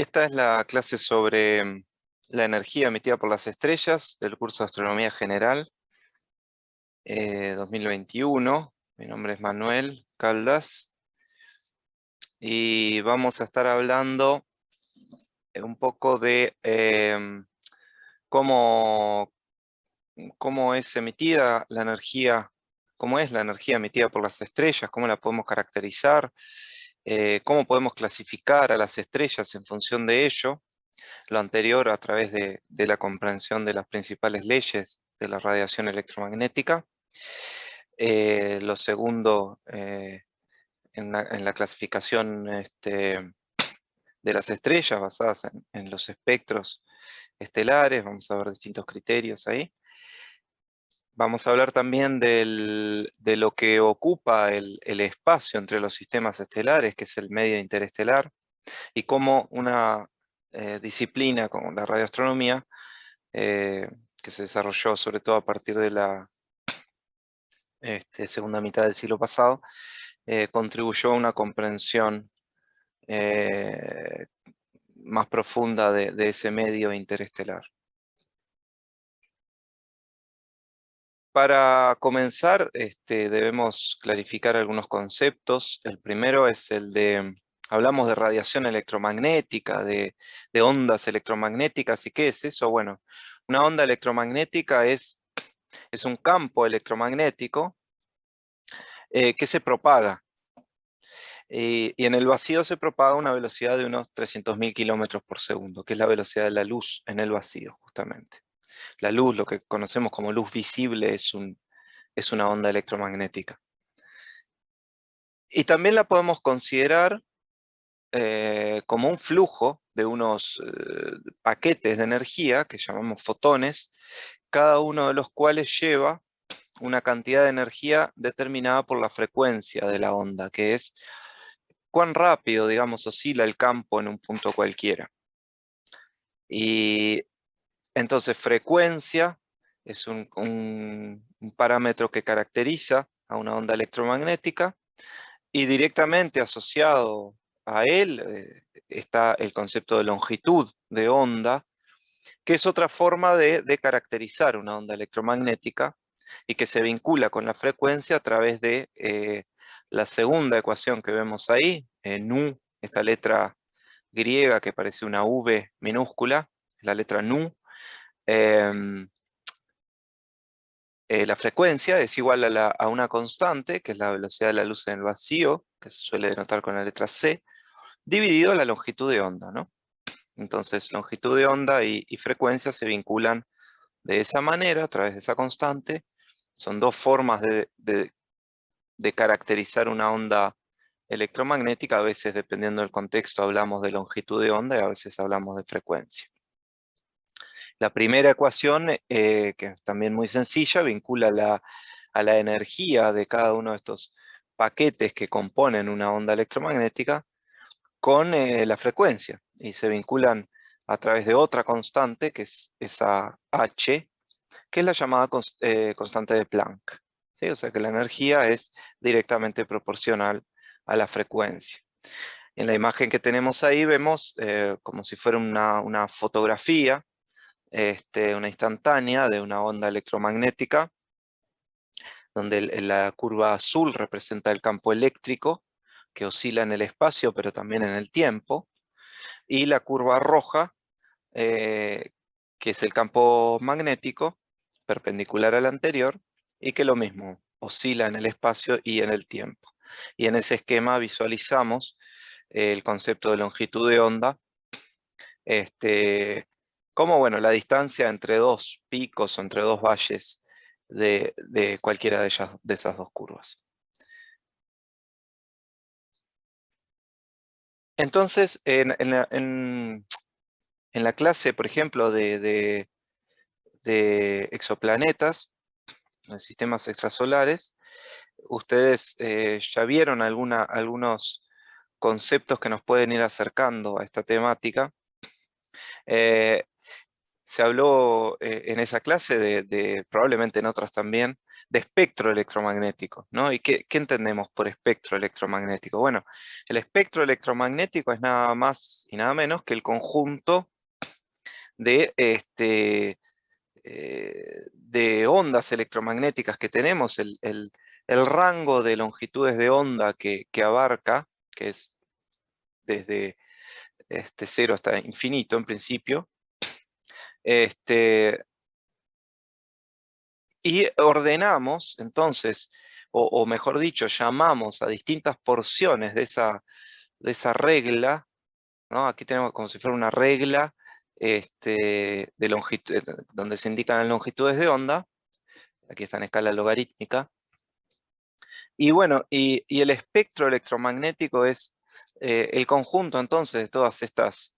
Esta es la clase sobre la energía emitida por las estrellas del curso de Astronomía General 2021. Mi nombre es Manuel Caldas y vamos a estar hablando un poco de cómo es emitida la energía, cómo es la energía emitida por las estrellas, cómo la podemos caracterizar, cómo podemos clasificar a las estrellas en función de ello. Lo anterior a través de la comprensión de las principales leyes de la radiación electromagnética. Lo segundo, en la clasificación de las estrellas basadas en los espectros estelares. Vamos a ver distintos criterios ahí. Vamos a hablar también de lo que ocupa el espacio entre los sistemas estelares, que es el medio interestelar, y cómo una disciplina como la radioastronomía, que se desarrolló sobre todo a partir de la segunda mitad del siglo pasado, contribuyó a una comprensión más profunda de ese medio interestelar. Para comenzar, debemos clarificar algunos conceptos. El primero es el de, hablamos de radiación electromagnética, de ondas electromagnéticas. ¿Y qué es eso? Bueno, una onda electromagnética es un campo electromagnético que se propaga. Y en el vacío se propaga a una velocidad de unos 300.000 kilómetros por segundo, que es la velocidad de la luz en el vacío, justamente. La luz, lo que conocemos como luz visible, es una onda electromagnética. Y también la podemos considerar como un flujo de unos paquetes de energía que llamamos fotones, cada uno de los cuales lleva una cantidad de energía determinada por la frecuencia de la onda, que es cuán rápido, digamos, oscila el campo en un punto cualquiera. Y entonces frecuencia es un parámetro que caracteriza a una onda electromagnética, y directamente asociado a él está el concepto de longitud de onda, que es otra forma de caracterizar una onda electromagnética y que se vincula con la frecuencia a través de la segunda ecuación que vemos ahí, nu, esta letra griega que parece una V minúscula, la letra nu. La frecuencia es igual a una constante, que es la velocidad de la luz en el vacío, que se suele denotar con la letra C, dividido la longitud de onda, ¿no? Entonces, longitud de onda y frecuencia se vinculan de esa manera, a través de esa constante. Son dos formas de caracterizar una onda electromagnética. A veces, dependiendo del contexto, hablamos de longitud de onda y a veces hablamos de frecuencia. La primera ecuación, que es también muy sencilla, vincula a la energía de cada uno de estos paquetes que componen una onda electromagnética con la frecuencia, y se vinculan a través de otra constante, que es esa H, que es la llamada constante de Planck. ¿Sí? O sea que la energía es directamente proporcional a la frecuencia. En la imagen que tenemos ahí vemos como si fuera una fotografía, una instantánea de una onda electromagnética, donde la curva azul representa el campo eléctrico, que oscila en el espacio, pero también en el tiempo, y la curva roja, que es el campo magnético, perpendicular al anterior, y que lo mismo, oscila en el espacio y en el tiempo. Y en ese esquema visualizamos el concepto de longitud de onda, como bueno, la distancia entre dos picos o entre dos valles de cualquiera de esas dos curvas. Entonces, en la clase, por ejemplo, de exoplanetas, en sistemas extrasolares, ustedes ya vieron algunos conceptos que nos pueden ir acercando a esta temática. Se habló en esa clase, probablemente en otras también, espectro electromagnético, ¿no? ¿Y qué entendemos por espectro electromagnético? Bueno, el espectro electromagnético es nada más y nada menos que el conjunto de, de ondas electromagnéticas que tenemos, el rango de longitudes de onda que abarca, que es desde 0 hasta infinito en principio, y ordenamos entonces, o mejor dicho, llamamos a distintas porciones de esa regla, ¿no? Aquí tenemos como si fuera una regla de longitud, donde se indican las longitudes de onda. Aquí está en escala logarítmica. Y bueno, y el espectro electromagnético es el conjunto entonces de todas estas,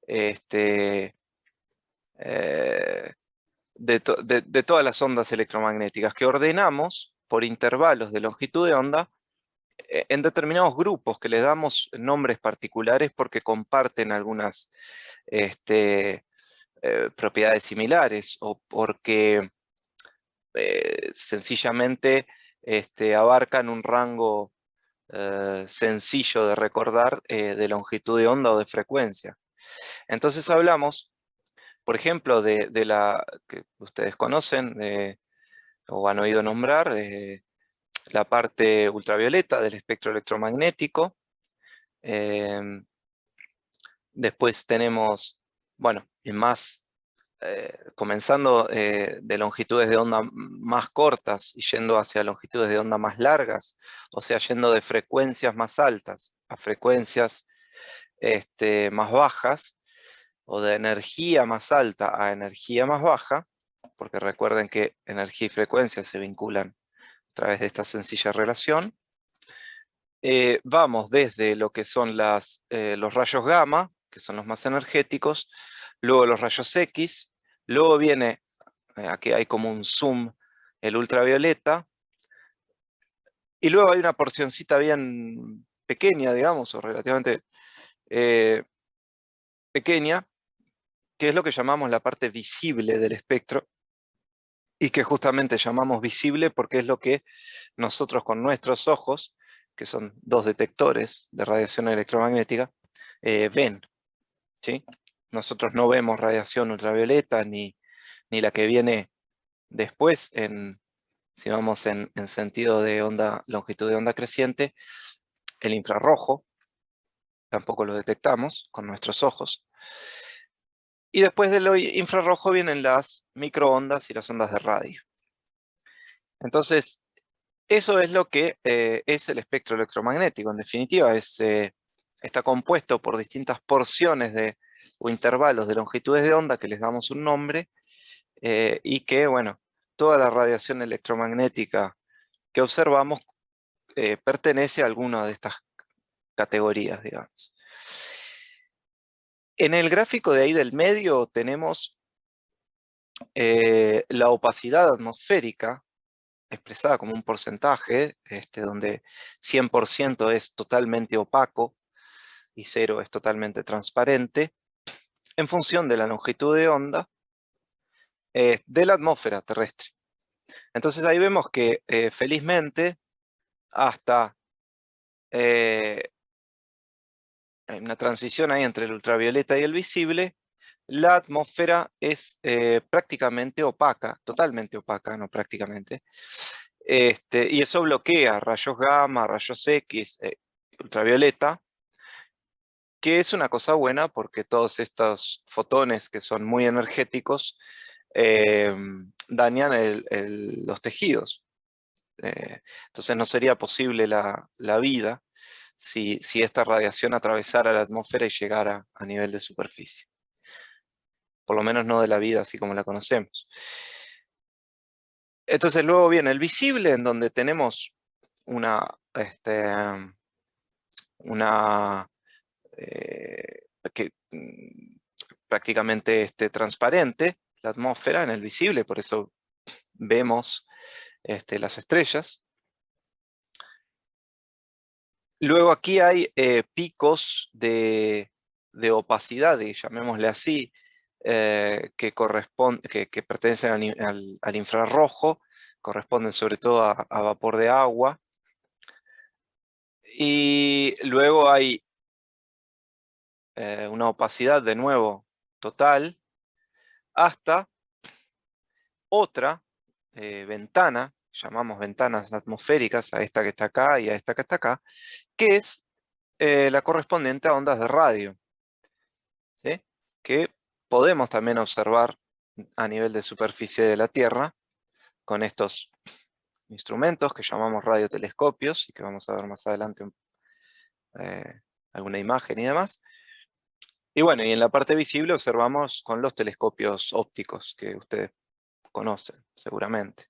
eh, de todas las ondas electromagnéticas que ordenamos por intervalos de longitud de onda en determinados grupos que les damos nombres particulares porque comparten algunas propiedades similares o porque sencillamente abarcan un rango sencillo de recordar de longitud de onda o de frecuencia. Entonces hablamos, por ejemplo, de la que ustedes conocen o han oído nombrar, la parte ultravioleta del espectro electromagnético. Después tenemos, bueno, comenzando de longitudes de onda más cortas y yendo hacia longitudes de onda más largas, o sea, yendo de frecuencias más altas a frecuencias más bajas, o de energía más alta a energía más baja, porque recuerden que energía y frecuencia se vinculan a través de esta sencilla relación. Vamos desde lo que son los rayos gamma, que son los más energéticos, luego los rayos X, luego viene, aquí hay como un zoom, el ultravioleta, y luego hay una porcioncita bien pequeña, digamos, o relativamente pequeña, que es lo que llamamos la parte visible del espectro, y que justamente llamamos visible porque es lo que nosotros con nuestros ojos, que son dos detectores de radiación electromagnética, ven, ¿sí? Nosotros no vemos radiación ultravioleta ni la que viene después, si vamos en sentido de onda, longitud de onda creciente, el infrarrojo, tampoco lo detectamos con nuestros ojos. Y después de lo infrarrojo vienen las microondas y las ondas de radio. Entonces, eso es lo que es el espectro electromagnético. En definitiva, está compuesto por distintas porciones o intervalos de longitudes de onda que les damos un nombre, y que, bueno, toda la radiación electromagnética que observamos pertenece a alguna de estas categorías, digamos. En el gráfico de ahí del medio tenemos la opacidad atmosférica, expresada como un porcentaje, donde 100% es totalmente opaco y 0 es totalmente transparente, en función de la longitud de onda de la atmósfera terrestre. Entonces ahí vemos que felizmente hasta una transición ahí entre el ultravioleta y el visible, la atmósfera es prácticamente opaca, totalmente opaca, no prácticamente, y eso bloquea rayos gamma, rayos X, ultravioleta, que es una cosa buena porque todos estos fotones que son muy energéticos dañan los tejidos. Entonces no sería posible la vida si esta radiación atravesara la atmósfera y llegara a nivel de superficie. Por lo menos no de la vida así como la conocemos. Entonces luego viene el visible, en donde tenemos una prácticamente transparente, la atmósfera en el visible, por eso vemos las estrellas. Luego aquí hay picos de opacidad, llamémosle así, que pertenecen al infrarrojo, corresponden sobre todo a vapor de agua. Y luego hay una opacidad de nuevo total, hasta otra ventana, llamamos ventanas atmosféricas, a esta que está acá y a esta que está acá, que es la correspondiente a ondas de radio, ¿sí? Que podemos también observar a nivel de superficie de la Tierra con estos instrumentos que llamamos radiotelescopios y que vamos a ver más adelante alguna imagen y demás. Y bueno, y en la parte visible observamos con los telescopios ópticos que ustedes conocen seguramente.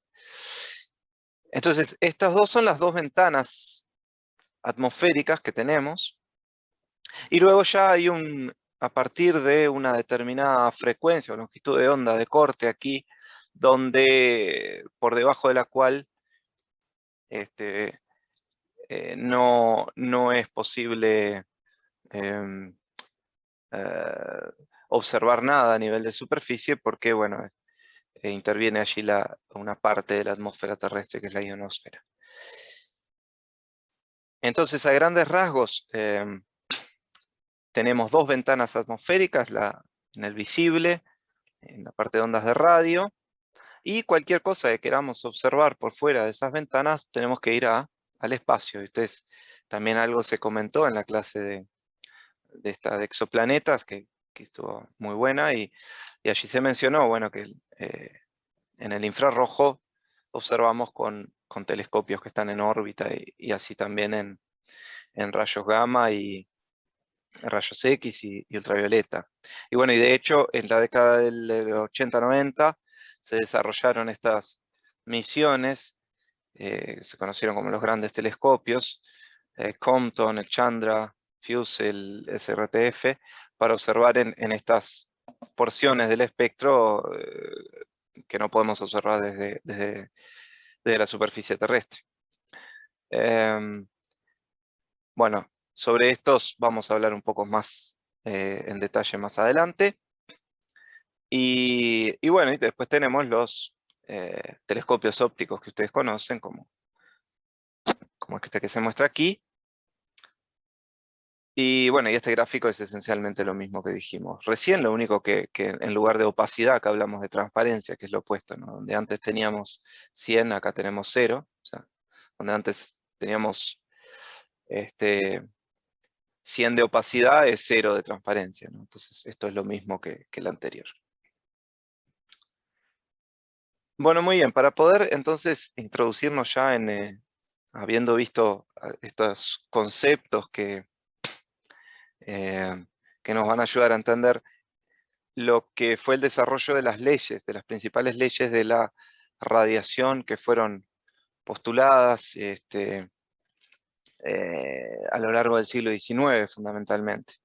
Entonces, estas dos son las dos ventanas atmosféricas que tenemos. Y luego ya hay a partir de una determinada frecuencia o longitud de onda de corte aquí, donde por debajo de la cual no es posible observar nada a nivel de superficie porque, bueno, interviene allí una parte de la atmósfera terrestre que es la ionosfera. Entonces, a grandes rasgos, tenemos dos ventanas atmosféricas, en el visible, en la parte de ondas de radio, y cualquier cosa que queramos observar por fuera de esas ventanas, tenemos que ir al espacio. Y ustedes, también algo se comentó en la clase de exoplanetas, que estuvo muy buena, y allí se mencionó, bueno, que en el infrarrojo observamos con telescopios que están en órbita, y así también en rayos gamma y rayos X y ultravioleta. Y bueno, y de hecho, en la década del 80-90 se desarrollaron estas misiones, se conocieron como los grandes telescopios, Compton, el Chandra, FUSE, el SRTF, para observar en estas porciones del espectro que no podemos observar desde la superficie terrestre. Bueno, sobre estos vamos a hablar un poco más en detalle más adelante. Y bueno, y después tenemos los telescopios ópticos que ustedes conocen, como este que se muestra aquí. Y bueno, y este gráfico es esencialmente lo mismo que dijimos recién, lo único que en lugar de opacidad, acá hablamos de transparencia, que es lo opuesto, ¿no? Donde antes teníamos 100, acá tenemos 0. O sea, donde antes teníamos 100 de opacidad, es 0 de transparencia, ¿no? Entonces esto es lo mismo que el anterior. Bueno, muy bien, para poder entonces introducirnos ya habiendo visto estos conceptos que nos van a ayudar a entender lo que fue el desarrollo de las leyes, de las principales leyes de la radiación que fueron postuladas a lo largo del siglo XIX, fundamentalmente.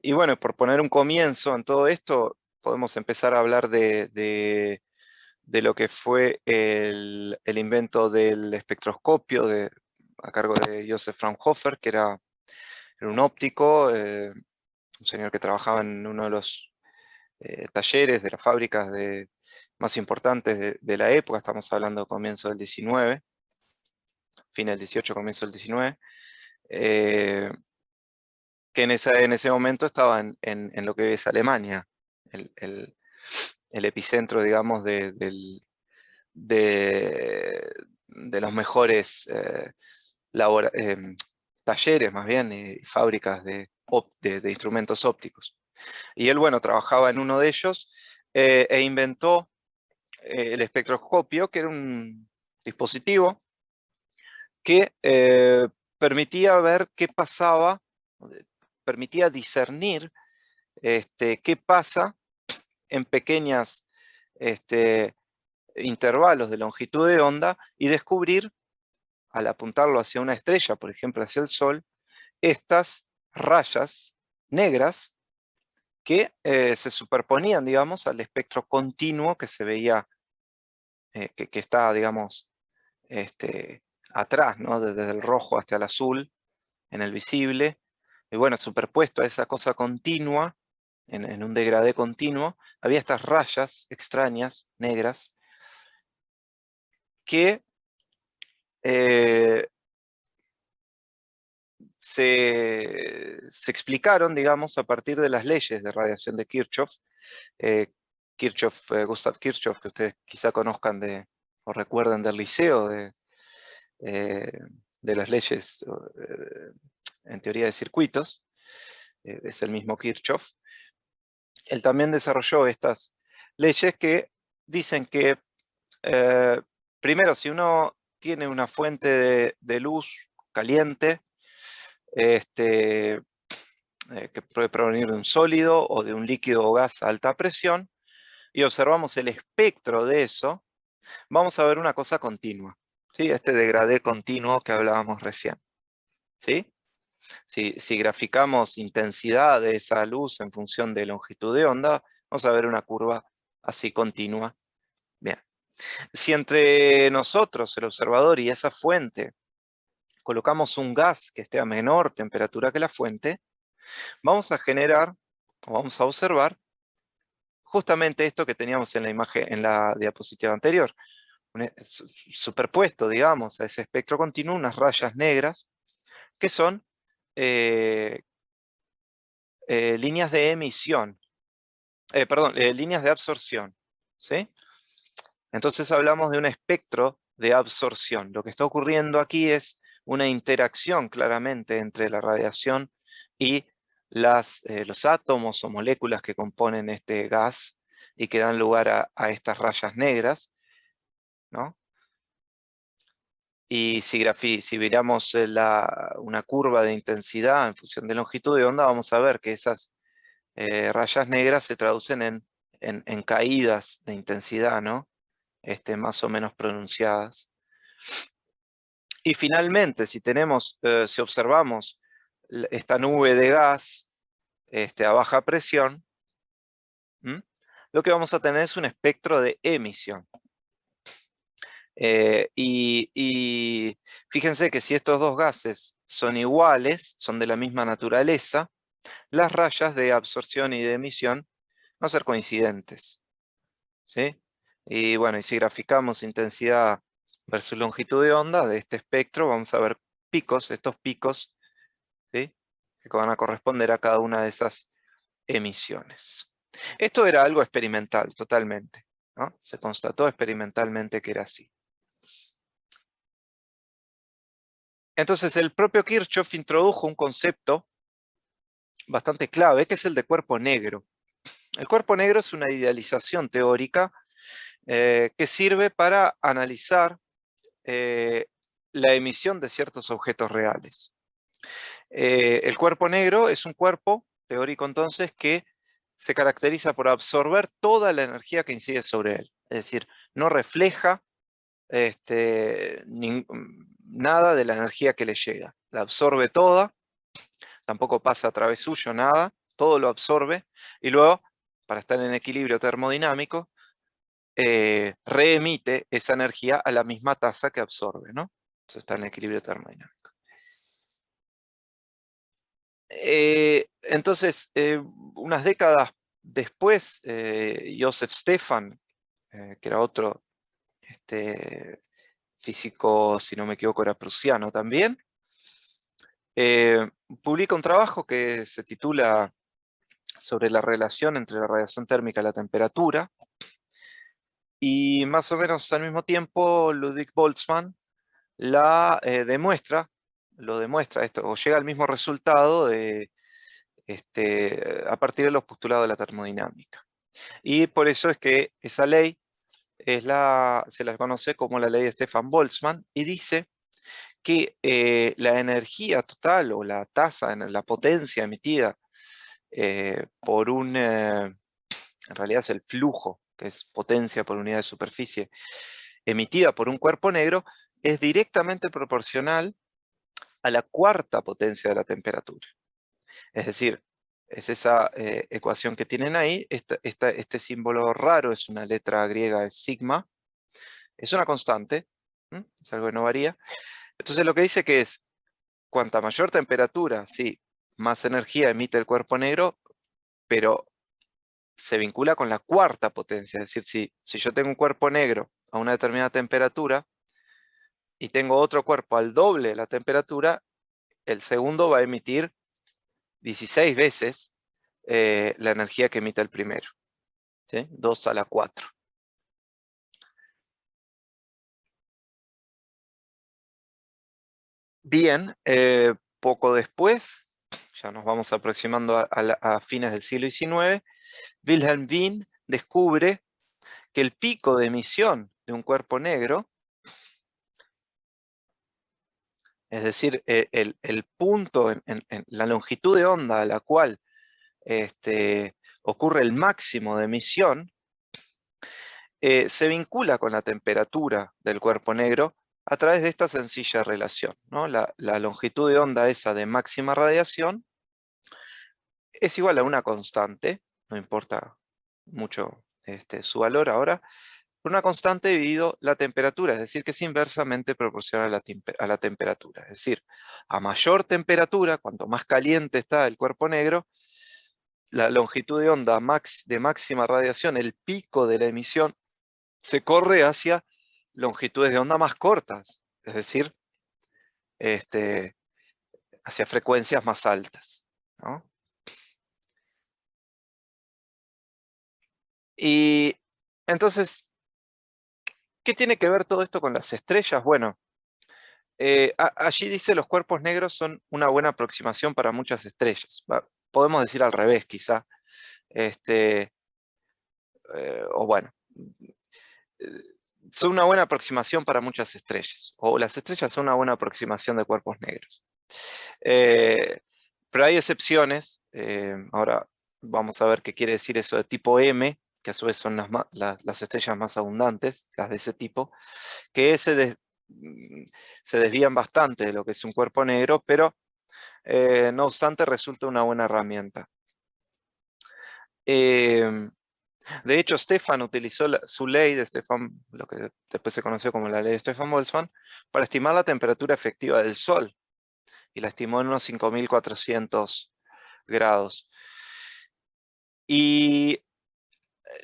Y bueno, por poner un comienzo en todo esto, podemos empezar a hablar de lo que fue el invento del espectroscopio a cargo de Joseph Fraunhofer, que era un óptico, un señor que trabajaba en uno de los talleres de las fábricas más importantes de la época. Estamos hablando comienzo del 19, fin del 18, comienzo del 19, que en ese momento estaba en lo que es Alemania, el epicentro, digamos, de los mejores talleres, más bien, y fábricas de instrumentos ópticos. Y él, bueno, trabajaba en uno de ellos e inventó el espectroscopio, que era un dispositivo que permitía ver qué pasaba, permitía discernir qué pasa en pequeños intervalos de longitud de onda y descubrir, al apuntarlo hacia una estrella, por ejemplo hacia el Sol, estas rayas negras que se superponían, digamos, al espectro continuo que se veía, que está, digamos, atrás, ¿no? Desde el rojo hasta el azul, en el visible. Y bueno, superpuesto a esa cosa continua, en un degradé continuo, había estas rayas extrañas, negras, que se explicaron, digamos, a partir de las leyes de radiación de Kirchhoff. Gustav Kirchhoff, que ustedes quizá conozcan o recuerden del liceo, de las leyes en teoría de circuitos, es el mismo Kirchhoff. Él también desarrolló estas leyes que dicen que, primero, si uno tiene una fuente de luz caliente, que puede provenir de un sólido o de un líquido o gas a alta presión, y observamos el espectro de eso, vamos a ver una cosa continua, ¿sí? Este degradé continuo que hablábamos recién, ¿sí? Si graficamos intensidad de esa luz en función de longitud de onda, vamos a ver una curva así continua. Bien. Si entre nosotros, el observador, y esa fuente, colocamos un gas que esté a menor temperatura que la fuente, vamos a generar, o vamos a observar, justamente esto que teníamos en la imagen, en la diapositiva anterior. Superpuesto, digamos, a ese espectro continuo, unas rayas negras, que son líneas de emisión, líneas de absorción, ¿sí? Entonces hablamos de un espectro de absorción. Lo que está ocurriendo aquí es una interacción claramente entre la radiación y los átomos o moléculas que componen este gas y que dan lugar a estas rayas negras, ¿no? Y si miramos una curva de intensidad en función de longitud de onda, vamos a ver que esas rayas negras se traducen en caídas de intensidad, ¿no? Más o menos pronunciadas. Y finalmente, si observamos esta nube de gas a baja presión, lo que vamos a tener es un espectro de emisión. Y fíjense que si estos dos gases son iguales, son de la misma naturaleza, las rayas de absorción y de emisión van a ser coincidentes, ¿sí? Y bueno, y si graficamos intensidad versus longitud de onda de este espectro, vamos a ver picos, estos picos, ¿sí? Que van a corresponder a cada una de esas emisiones. Esto era algo experimental, totalmente, ¿no? Se constató experimentalmente que era así. Entonces el propio Kirchhoff introdujo un concepto bastante clave, que es el de cuerpo negro. El cuerpo negro es una idealización teórica que sirve para analizar la emisión de ciertos objetos reales. El cuerpo negro es un cuerpo teórico entonces que se caracteriza por absorber toda la energía que incide sobre él. Es decir, no refleja nada de la energía que le llega. La absorbe toda, tampoco pasa a través suyo nada, todo lo absorbe, y luego, para estar en equilibrio termodinámico, reemite esa energía a la misma tasa que absorbe, ¿no? Eso está en equilibrio termodinámico. Entonces, unas décadas después, Joseph Stefan, que era otro físico, si no me equivoco, era prusiano también, publica un trabajo que se titula sobre la relación entre la radiación térmica y la temperatura, y más o menos al mismo tiempo Ludwig Boltzmann lo demuestra esto, o llega al mismo resultado a partir de los postulados de la termodinámica. Y por eso es que esa ley se la conoce como la ley de Stefan Boltzmann, y dice que la energía total o la tasa, la potencia emitida en realidad es el flujo, que es potencia por unidad de superficie, emitida por un cuerpo negro, es directamente proporcional a la cuarta potencia de la temperatura. Es decir, es esa ecuación que tienen ahí, este símbolo raro es una letra griega, es sigma, es una constante, es algo que no varía. Entonces lo que dice que es, cuanta mayor temperatura, sí, más energía emite el cuerpo negro, pero se vincula con la cuarta potencia. Es decir, si yo tengo un cuerpo negro a una determinada temperatura, y tengo otro cuerpo al doble de la temperatura, el segundo va a emitir 16 veces la energía que emite el primero, ¿sí? 2 a la 4. Bien, poco después, ya nos vamos aproximando a fines del siglo XIX, Wilhelm Wien descubre que el pico de emisión de un cuerpo negro, es decir, el punto en la longitud de onda a la cual ocurre el máximo de emisión, se vincula con la temperatura del cuerpo negro a través de esta sencilla relación, ¿no? La longitud de onda esa de máxima radiación es igual a una constante, no importa mucho su valor ahora, una constante dividido la temperatura, es decir, que es inversamente proporcional a la temperatura. Es decir, a mayor temperatura, cuanto más caliente está el cuerpo negro, la longitud de onda de máxima radiación, el pico de la emisión, se corre hacia longitudes de onda más cortas, es decir, hacia frecuencias más altas, ¿no? Y entonces, ¿qué tiene que ver todo esto con las estrellas? Bueno, allí dice los cuerpos negros son una buena aproximación para muchas estrellas. Podemos decir al revés, quizá. O bueno, eh, son una buena aproximación para muchas estrellas. O las estrellas son una buena aproximación de cuerpos negros. Eh, pero hay excepciones. Ahora vamos a ver qué quiere decir eso de tipo M, que a su vez son las estrellas más abundantes, las de ese tipo, que se desvían bastante de lo que es un cuerpo negro, pero no obstante resulta una buena herramienta. De hecho, Stefan utilizó su ley de Stefan, lo que después se conoció como la ley de Stefan-Boltzmann, para estimar la temperatura efectiva del Sol, y la estimó en unos 5400 grados. Y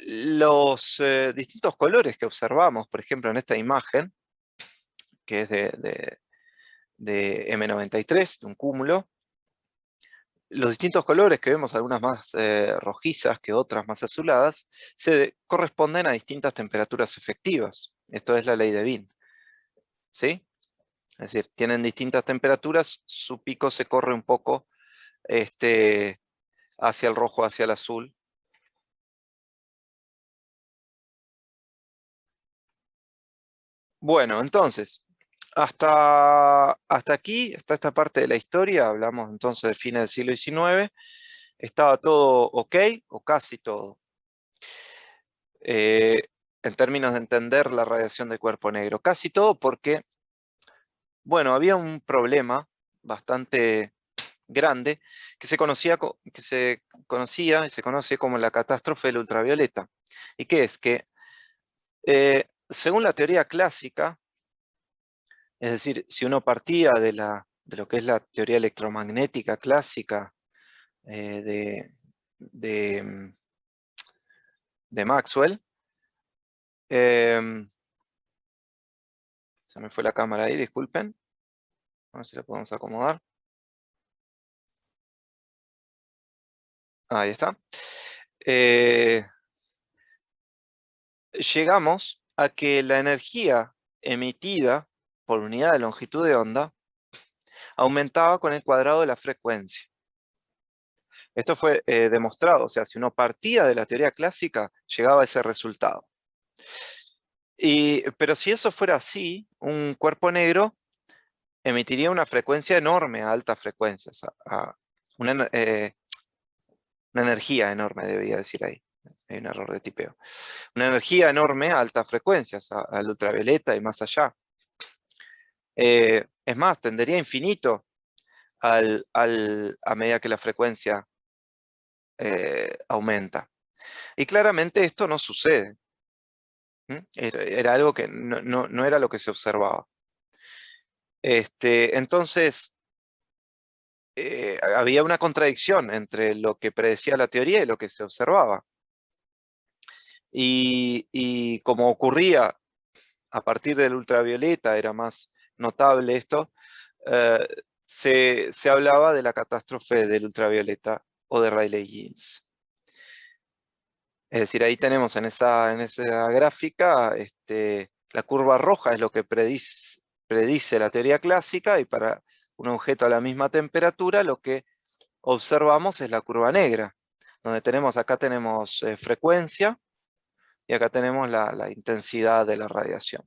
los distintos colores que observamos, por ejemplo, en esta imagen, que es de M93, de un cúmulo, los distintos colores que vemos, algunas más rojizas que otras más azuladas, se corresponden a distintas temperaturas efectivas. Esto es la ley de Wien, ¿sí? Es decir, tienen distintas temperaturas, su pico se corre un poco hacia el rojo, hacia el azul. Bueno, entonces, hasta aquí, hasta esta parte de la historia, hablamos entonces de fines del siglo XIX, estaba todo ok, o casi todo, en términos de entender la radiación del cuerpo negro. Casi todo porque, bueno, había un problema bastante grande que se conocía y se conoce como la catástrofe del ultravioleta. ¿Y qué es? Que según la teoría clásica, es decir, si uno partía de lo que es la teoría electromagnética clásica eh, de, de, mm, de Maxwell, em, se me fue la cámara ahí, disculpen, a ver si la podemos acomodar. Ahí está. Eh, Llegamos a que la energía emitida por unidad de longitud de onda aumentaba con el cuadrado de la frecuencia. Esto fue demostrado, o sea, si uno partía de la teoría clásica, llegaba a ese resultado. Pero si eso fuera así, un cuerpo negro emitiría una frecuencia enorme a altas frecuencias, una energía enorme, debería decir ahí. Hay un error de tipeo. Una energía enorme a altas frecuencias, al ultravioleta y más allá. Es más, tendería a infinito a medida que la frecuencia aumenta. Y claramente esto no sucede. Era algo que no era lo que se observaba. Entonces, había una contradicción entre lo que predecía la teoría y lo que se observaba. Y como ocurría a partir del ultravioleta, era más notable esto, se hablaba de la catástrofe del ultravioleta o de Rayleigh-Jeans. Es decir, ahí tenemos en esa gráfica, la curva roja es lo que predice la teoría clásica, y para un objeto a la misma temperatura lo que observamos es la curva negra, donde acá tenemos frecuencia, y acá tenemos la intensidad de la radiación.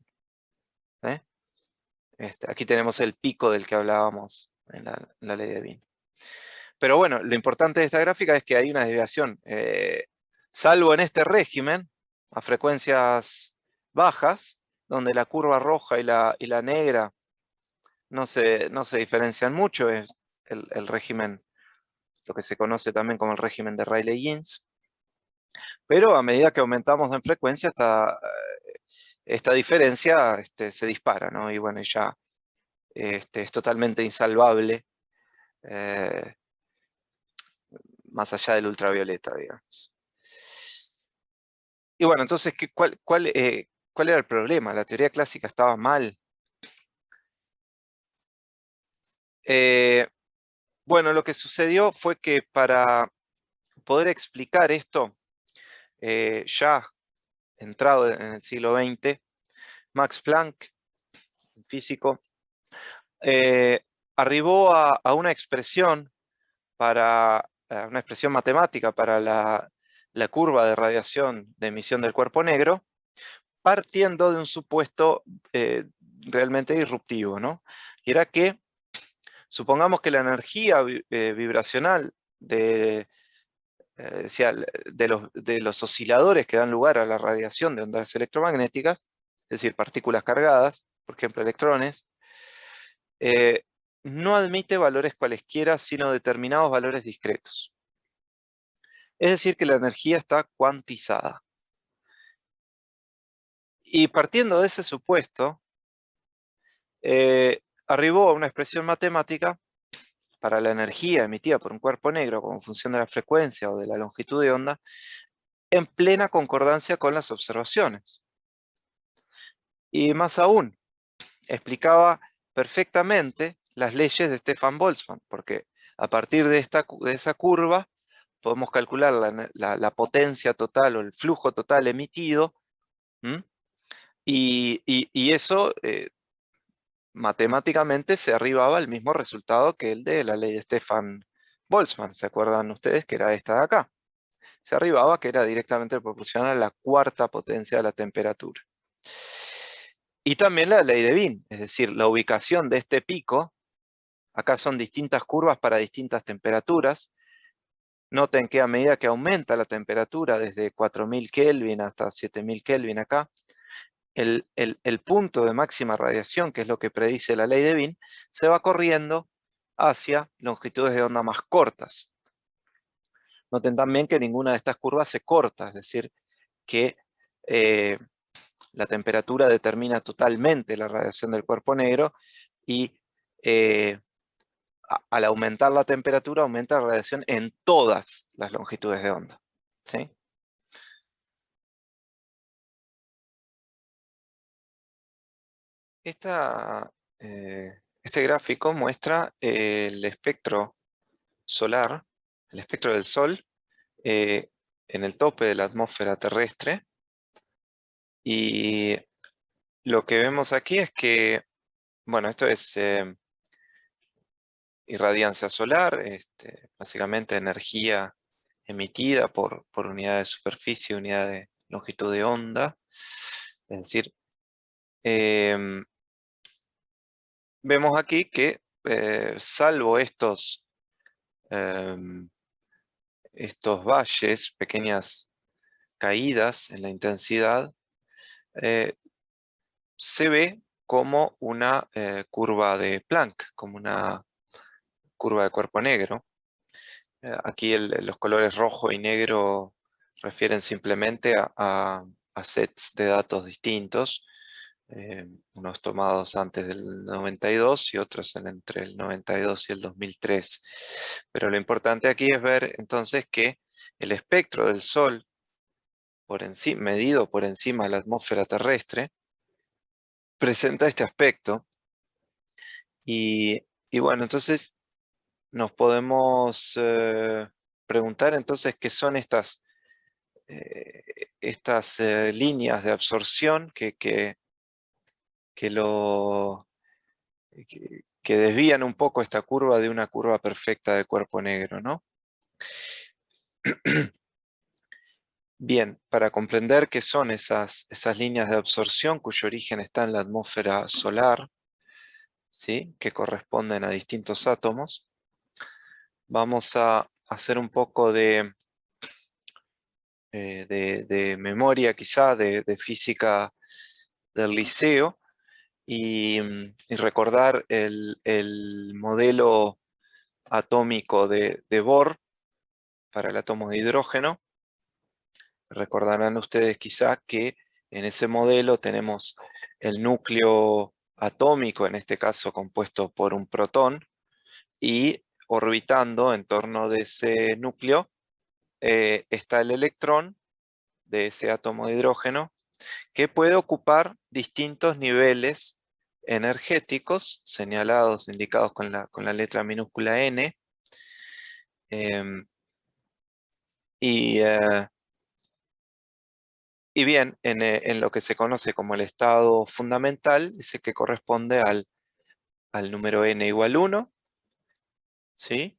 ¿Eh? Aquí tenemos el pico del que hablábamos en la ley de Wien. Pero bueno, lo importante de esta gráfica es que hay una desviación, salvo en este régimen, a frecuencias bajas, donde la curva roja y la negra no se diferencian mucho, es el régimen, lo que se conoce también como el régimen de Rayleigh-Jeans. Pero a medida que aumentamos en frecuencia, esta diferencia se dispara, ¿no? Y bueno, ya es totalmente insalvable, más allá del ultravioleta, digamos. Y bueno, entonces, ¿cuál era el problema? ¿La teoría clásica estaba mal? Bueno, lo que sucedió fue que para poder explicar esto, ya entrado en el siglo XX, Max Planck, un físico, arribó a una expresión una expresión matemática para la curva de radiación de emisión del cuerpo negro, partiendo de un supuesto realmente disruptivo, ¿no? Y era que, supongamos que la energía vibracional de los osciladores que dan lugar a la radiación de ondas electromagnéticas, es decir, partículas cargadas, por ejemplo electrones, no admite valores cualesquiera, sino determinados valores discretos. Es decir, que la energía está cuantizada. Y partiendo de ese supuesto, arribó a una expresión matemática para la energía emitida por un cuerpo negro como función de la frecuencia o de la longitud de onda, en plena concordancia con las observaciones. Y más aún, explicaba perfectamente las leyes de Stefan Boltzmann, porque a partir de esa curva podemos calcular la potencia total o el flujo total emitido, y eso matemáticamente se arribaba al mismo resultado que el de la ley de Stefan Boltzmann. ¿Se acuerdan ustedes que era esta de acá? Se arribaba que era directamente proporcional a la cuarta potencia de la temperatura. Y también la ley de Wien, es decir, la ubicación de este pico, acá son distintas curvas para distintas temperaturas. Noten que a medida que aumenta la temperatura desde 4000 Kelvin hasta 7000 Kelvin acá, el punto de máxima radiación, que es lo que predice la ley de Wien, se va corriendo hacia longitudes de onda más cortas. Noten también que ninguna de estas curvas se corta, es decir, que la temperatura determina totalmente la radiación del cuerpo negro, y al aumentar la temperatura aumenta la radiación en todas las longitudes de onda. ¿Sí? Este gráfico muestra el espectro solar, el espectro del Sol, en el tope de la atmósfera terrestre, y lo que vemos aquí es que, bueno, esto es irradiancia solar, básicamente energía emitida por unidad de superficie, unidad de longitud de onda. Es decir, vemos aquí que, salvo estos valles, pequeñas caídas en la intensidad, se ve como una curva de Planck, como una curva de cuerpo negro. Aquí los colores rojo y negro refieren simplemente a sets de datos distintos, unos tomados antes del 92 y otros entre el 92 y el 2003. Pero lo importante aquí es ver entonces que el espectro del Sol, medido por encima de la atmósfera terrestre, presenta este aspecto, Y bueno, entonces nos podemos preguntar entonces qué son estas líneas de absorción que lo, que desvían un poco esta curva de una curva perfecta de cuerpo negro, ¿no? Bien, para comprender qué son esas líneas de absorción cuyo origen está en la atmósfera solar, ¿sí? Que corresponden a distintos átomos, vamos a hacer un poco de memoria quizá, de física del liceo, y recordar el modelo atómico de Bohr para el átomo de hidrógeno. Recordarán ustedes quizá que en ese modelo tenemos el núcleo atómico, en este caso compuesto por un protón, y orbitando en torno de ese núcleo está el electrón de ese átomo de hidrógeno, que puede ocupar distintos niveles energéticos, señalados, indicados con la letra minúscula n, em, y, eh, y bien, en lo que se conoce como el estado fundamental, es el que corresponde al número n igual 1, ¿sí?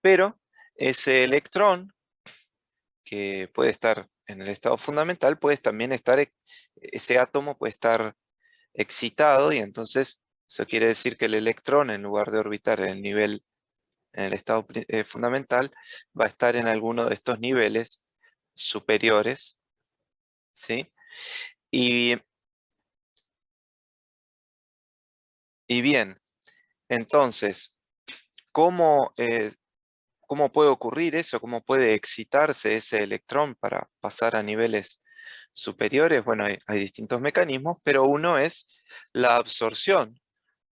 Pero ese electrón, que puede estar en el estado fundamental, puede también estar, ese átomo puede estar excitado, y entonces eso quiere decir que el electrón, en lugar de orbitar en el estado fundamental, va a estar en alguno de estos niveles superiores, ¿sí? Y, y bien, entonces, ¿cómo puede ocurrir eso? ¿Cómo puede excitarse ese electrón para pasar a niveles superiores? Bueno, hay distintos mecanismos, pero uno es la absorción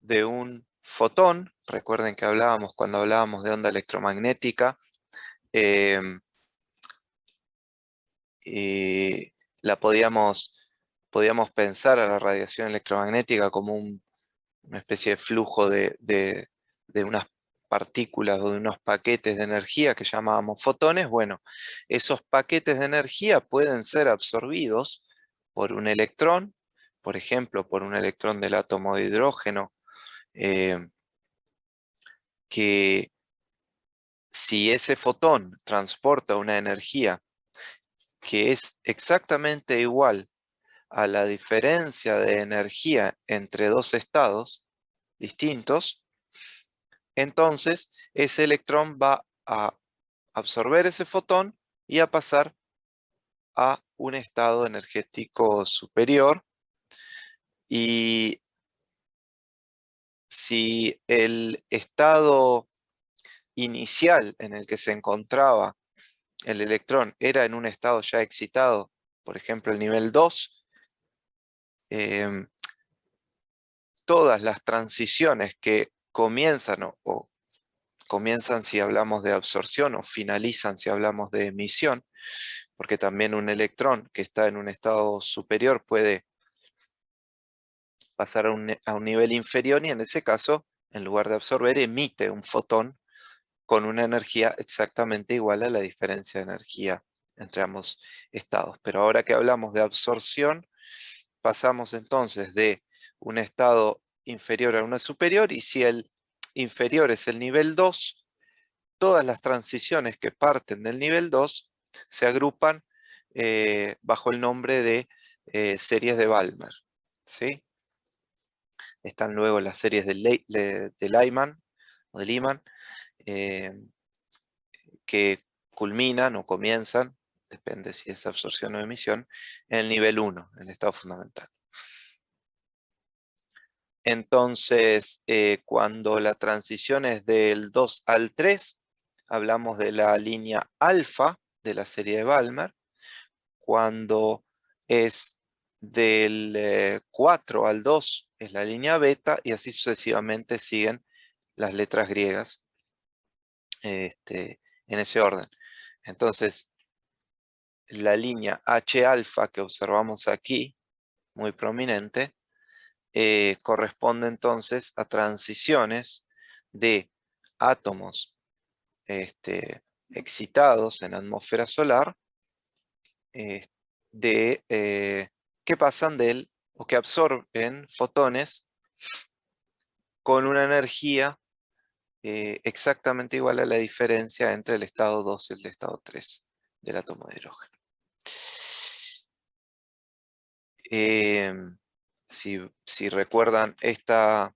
de un fotón. Recuerden que cuando hablábamos de onda electromagnética, em, y podíamos pensar a la radiación electromagnética como una especie de flujo de unas partículas o de unos paquetes de energía que llamábamos fotones. Bueno, esos paquetes de energía pueden ser absorbidos por un electrón, por ejemplo, por un electrón del átomo de hidrógeno, eh, que si ese fotón transporta una energía que es exactamente igual a la diferencia de energía entre dos estados distintos, entonces ese electrón va a absorber ese fotón y a pasar a un estado energético superior. Y si el estado inicial en el que se encontraba el electrón era en un estado ya excitado, por ejemplo el nivel 2, em, todas las transiciones que comienzan o comienzan si hablamos de absorción o finalizan si hablamos de emisión, porque también un electrón que está en un estado superior puede pasar a un nivel inferior, y en ese caso, en lugar de absorber, emite un fotón con una energía exactamente igual a la diferencia de energía entre ambos estados. Pero ahora que hablamos de absorción, pasamos entonces de un estado inferior a uno superior, y si el inferior es el nivel 2, todas las transiciones que parten del nivel 2 se agrupan bajo el nombre de series de Balmer, ¿sí? Están luego las series de Lyman o de Lyman, eh, que culminan o comienzan, depende si es absorción o emisión, en el nivel 1, en el estado fundamental. Entonces, cuando la transición es del 2 al 3, hablamos de la línea alfa de la serie de Balmer. Cuando es del 4 al 2 es la línea beta, y así sucesivamente siguen las letras griegas en ese orden. Entonces, la línea H alfa que observamos aquí, muy prominente, corresponde entonces a transiciones de átomos excitados en la atmósfera solar, que pasan o que absorben fotones con una energía exactamente igual a la diferencia entre el estado 2 y el estado 3 del átomo de hidrógeno. Si recuerdan esta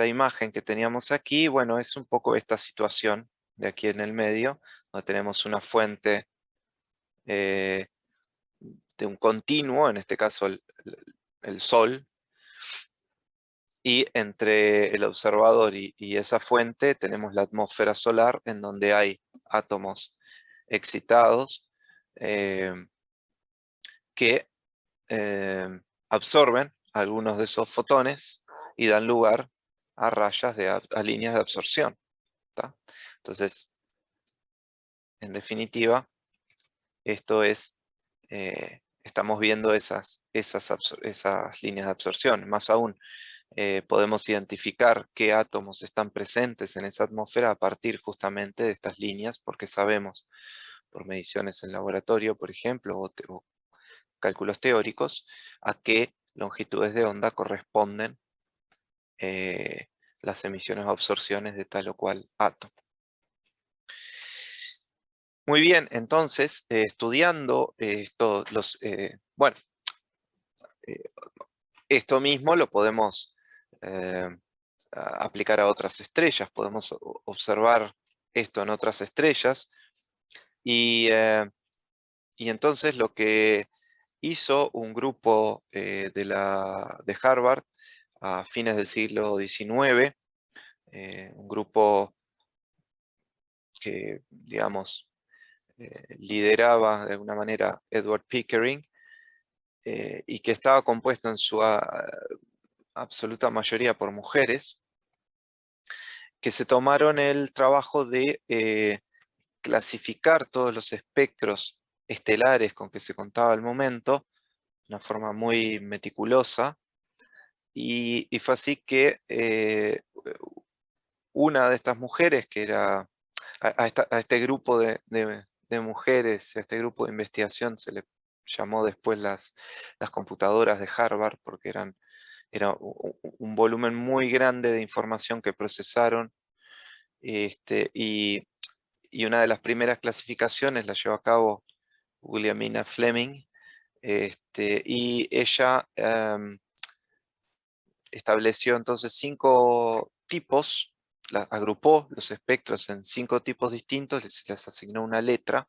imagen que teníamos aquí, bueno, es un poco esta situación de aquí en el medio, donde tenemos una fuente de un continuo, en este caso el Sol, y entre el observador y esa fuente tenemos la atmósfera solar, en donde hay átomos excitados que absorben algunos de esos fotones y dan lugar a rayas, a líneas de absorción. ¿Tá? Entonces, en definitiva, esto es, estamos viendo esas líneas de absorción. Más aún, podemos identificar qué átomos están presentes en esa atmósfera a partir justamente de estas líneas, porque sabemos por mediciones en laboratorio, por ejemplo, o cálculos teóricos, a qué longitudes de onda corresponden las emisiones o absorciones de tal o cual átomo. Muy bien, entonces, estudiando bueno, esto mismo lo podemos aplicar a otras estrellas, podemos observar esto en otras estrellas, y entonces lo que hizo un grupo de Harvard a fines del siglo XIX, un grupo que, digamos, lideraba de alguna manera Edward Pickering, y que estaba compuesto en su absoluta mayoría por mujeres, que se tomaron el trabajo de clasificar todos los espectros estelares con que se contaba al momento, de una forma muy meticulosa, y fue así que una de estas mujeres, que era a este grupo de mujeres, a este grupo de investigación se le llamó después las computadoras de Harvard, porque era un volumen muy grande de información que procesaron, y una de las primeras clasificaciones la llevó a cabo Williamina Fleming, y ella estableció entonces 5 tipos, agrupó los espectros en 5 tipos distintos, les asignó una letra,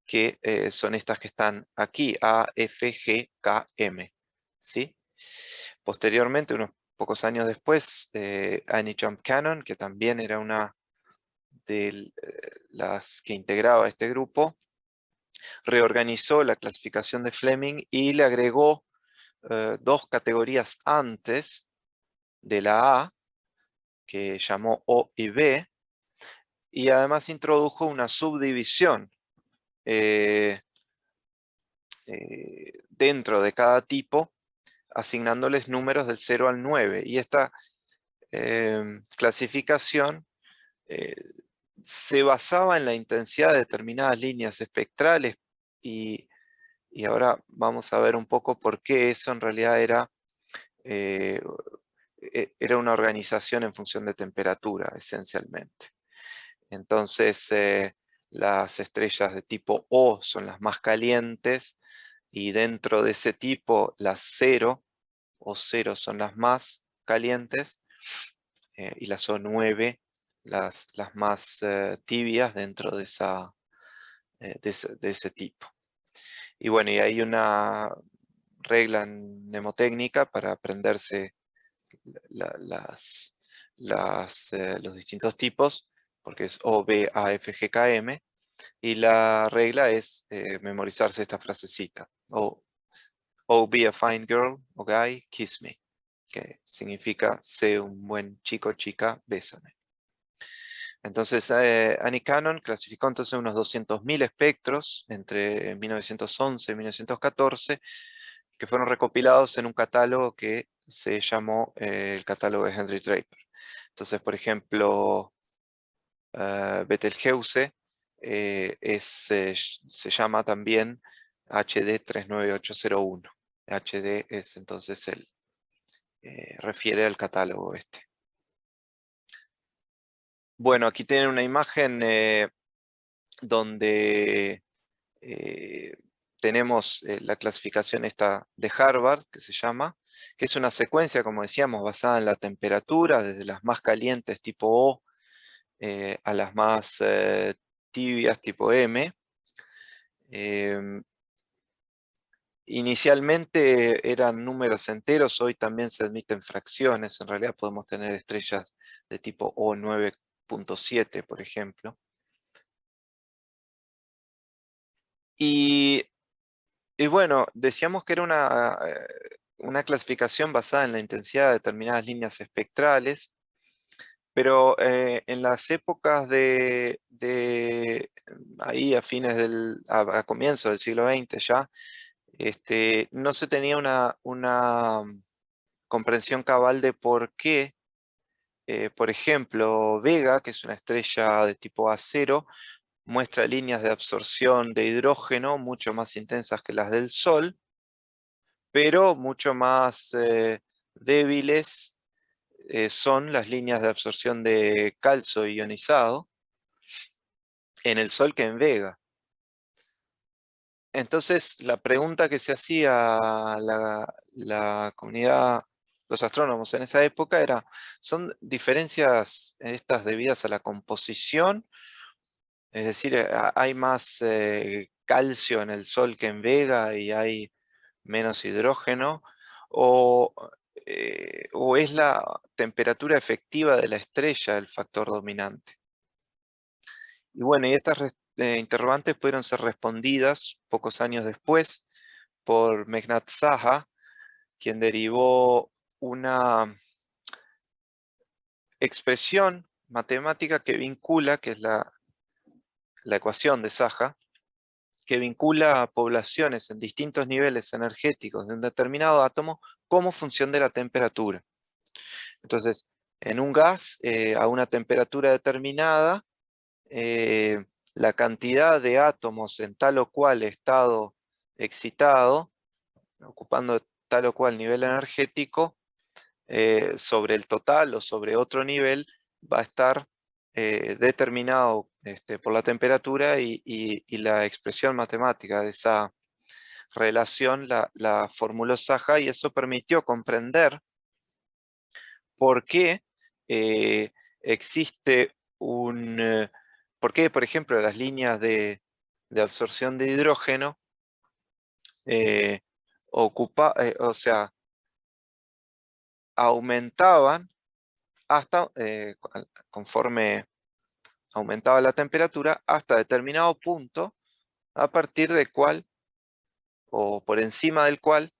que son estas que están aquí, A, F, G, K, M. ¿Sí? Posteriormente, unos pocos años después, Annie Jump Cannon, que también era una de las que integraba este grupo, reorganizó la clasificación de Fleming y le agregó 2 categorías antes de la A, que llamó O y B, y además introdujo una subdivisión dentro de cada tipo, asignándoles números del 0 al 9. Y esta clasificación se basaba en la intensidad de determinadas líneas espectrales, y ahora vamos a ver un poco por qué eso en realidad era una organización en función de temperatura, esencialmente. Entonces, las estrellas de tipo O son las más calientes, y dentro de ese tipo las 0 o 0 son las más calientes, y las O9 las más tibias dentro de ese tipo. Y bueno, y hay una regla mnemotécnica para aprenderse los distintos tipos, porque es O, B, A, F, G, K, M, y la regla es memorizarse esta frasecita: Oh, be a fine girl o guy, kiss me, que significa sé un buen chico, chica, bésame. Entonces, Annie Cannon clasificó entonces unos 200.000 espectros entre 1911 y 1914, que fueron recopilados en un catálogo que se llamó el catálogo de Henry Draper. Entonces, por ejemplo, Betelgeuse se llama también HD 39801. HD es entonces refiere al catálogo este. Bueno, aquí tienen una imagen donde tenemos la clasificación esta de Harvard, que se llama, que es una secuencia, como decíamos, basada en la temperatura, desde las más calientes tipo O a las más tibias tipo M. Inicialmente eran números enteros, hoy también se admiten fracciones. En realidad podemos tener estrellas de tipo O 9.7, por ejemplo. Y bueno, decíamos que era una clasificación basada en la intensidad de determinadas líneas espectrales, pero en las épocas ahí a fines a comienzos del siglo XX ya, no se tenía una comprensión cabal de por qué, por ejemplo, Vega, que es una estrella de tipo A0, muestra líneas de absorción de hidrógeno mucho más intensas que las del Sol, pero mucho más débiles son las líneas de absorción de calcio ionizado en el Sol que en Vega. Entonces, la pregunta que se hacía la comunidad, los astrónomos en esa época era, ¿son diferencias estas debidas a la composición? Es decir, ¿hay más calcio en el Sol que en Vega y hay menos hidrógeno? ¿O es la temperatura efectiva de la estrella el factor dominante? Y bueno, y estas interrogantes pudieron ser respondidas pocos años después por Meghnad Saha, quien derivó una expresión matemática que vincula, que es la ecuación de Saha, que vincula a poblaciones en distintos niveles energéticos de un determinado átomo como función de la temperatura. Entonces, en un gas, a una temperatura determinada, la cantidad de átomos en tal o cual estado excitado, ocupando tal o cual nivel energético, sobre el total o sobre otro nivel, va a estar determinado por la temperatura y la expresión matemática de esa relación la formuló Saha, y eso permitió comprender por qué existe por qué, por ejemplo, las líneas de absorción de hidrógeno eh, o sea, aumentaban hasta, conforme aumentaba la temperatura, hasta determinado punto, a partir del cual, o por encima del cual,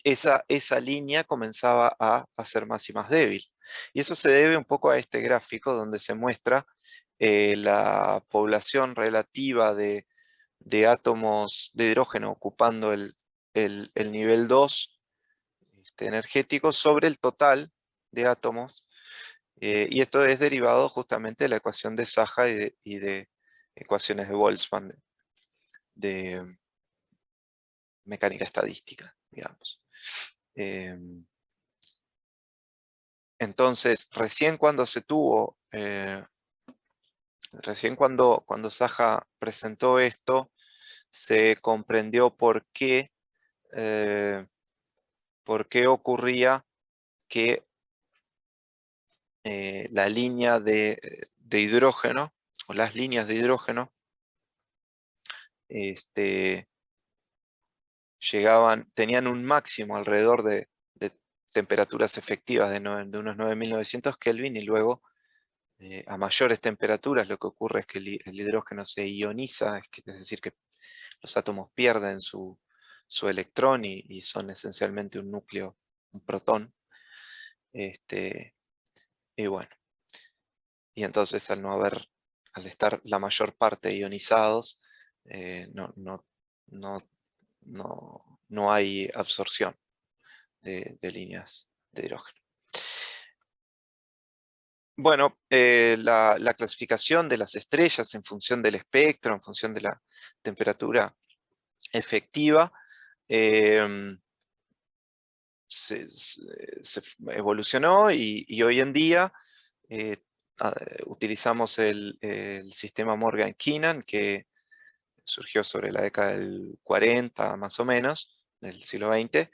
esa línea comenzaba a ser más y más débil. Y eso se debe un poco a este gráfico donde se muestra la población relativa de átomos de hidrógeno ocupando el nivel 2 energético sobre el total de átomos. Y esto es derivado justamente de la ecuación de Saha y de ecuaciones de Boltzmann de mecánica estadística, digamos. Entonces, recién cuando recién cuando Saha presentó esto, se comprendió por qué ocurría que la línea de hidrógeno, o las líneas de hidrógeno, tenían un máximo alrededor de temperaturas efectivas de unos 9.900 Kelvin, y luego a mayores temperaturas lo que ocurre es que el hidrógeno se ioniza, es decir, que los átomos pierden su electrón y son esencialmente un núcleo, un protón. Y bueno, y entonces al estar la mayor parte ionizados, no no hay absorción de líneas de hidrógeno. Bueno, la clasificación de las estrellas en función del espectro, en función de la temperatura efectiva, se evolucionó y hoy en día utilizamos el sistema Morgan-Keenan, que surgió sobre la década del 40 más o menos, del siglo XX,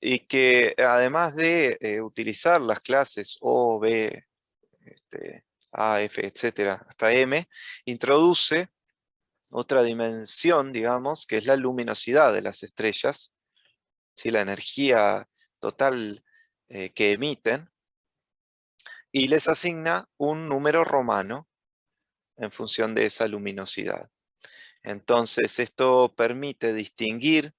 y que además de utilizar las clases O, B, A, F, etcétera, hasta M, introduce otra dimensión, digamos, que es la luminosidad de las estrellas, ¿sí? La energía total que emiten, y les asigna un número romano en función de esa luminosidad. Entonces, esto permite distinguir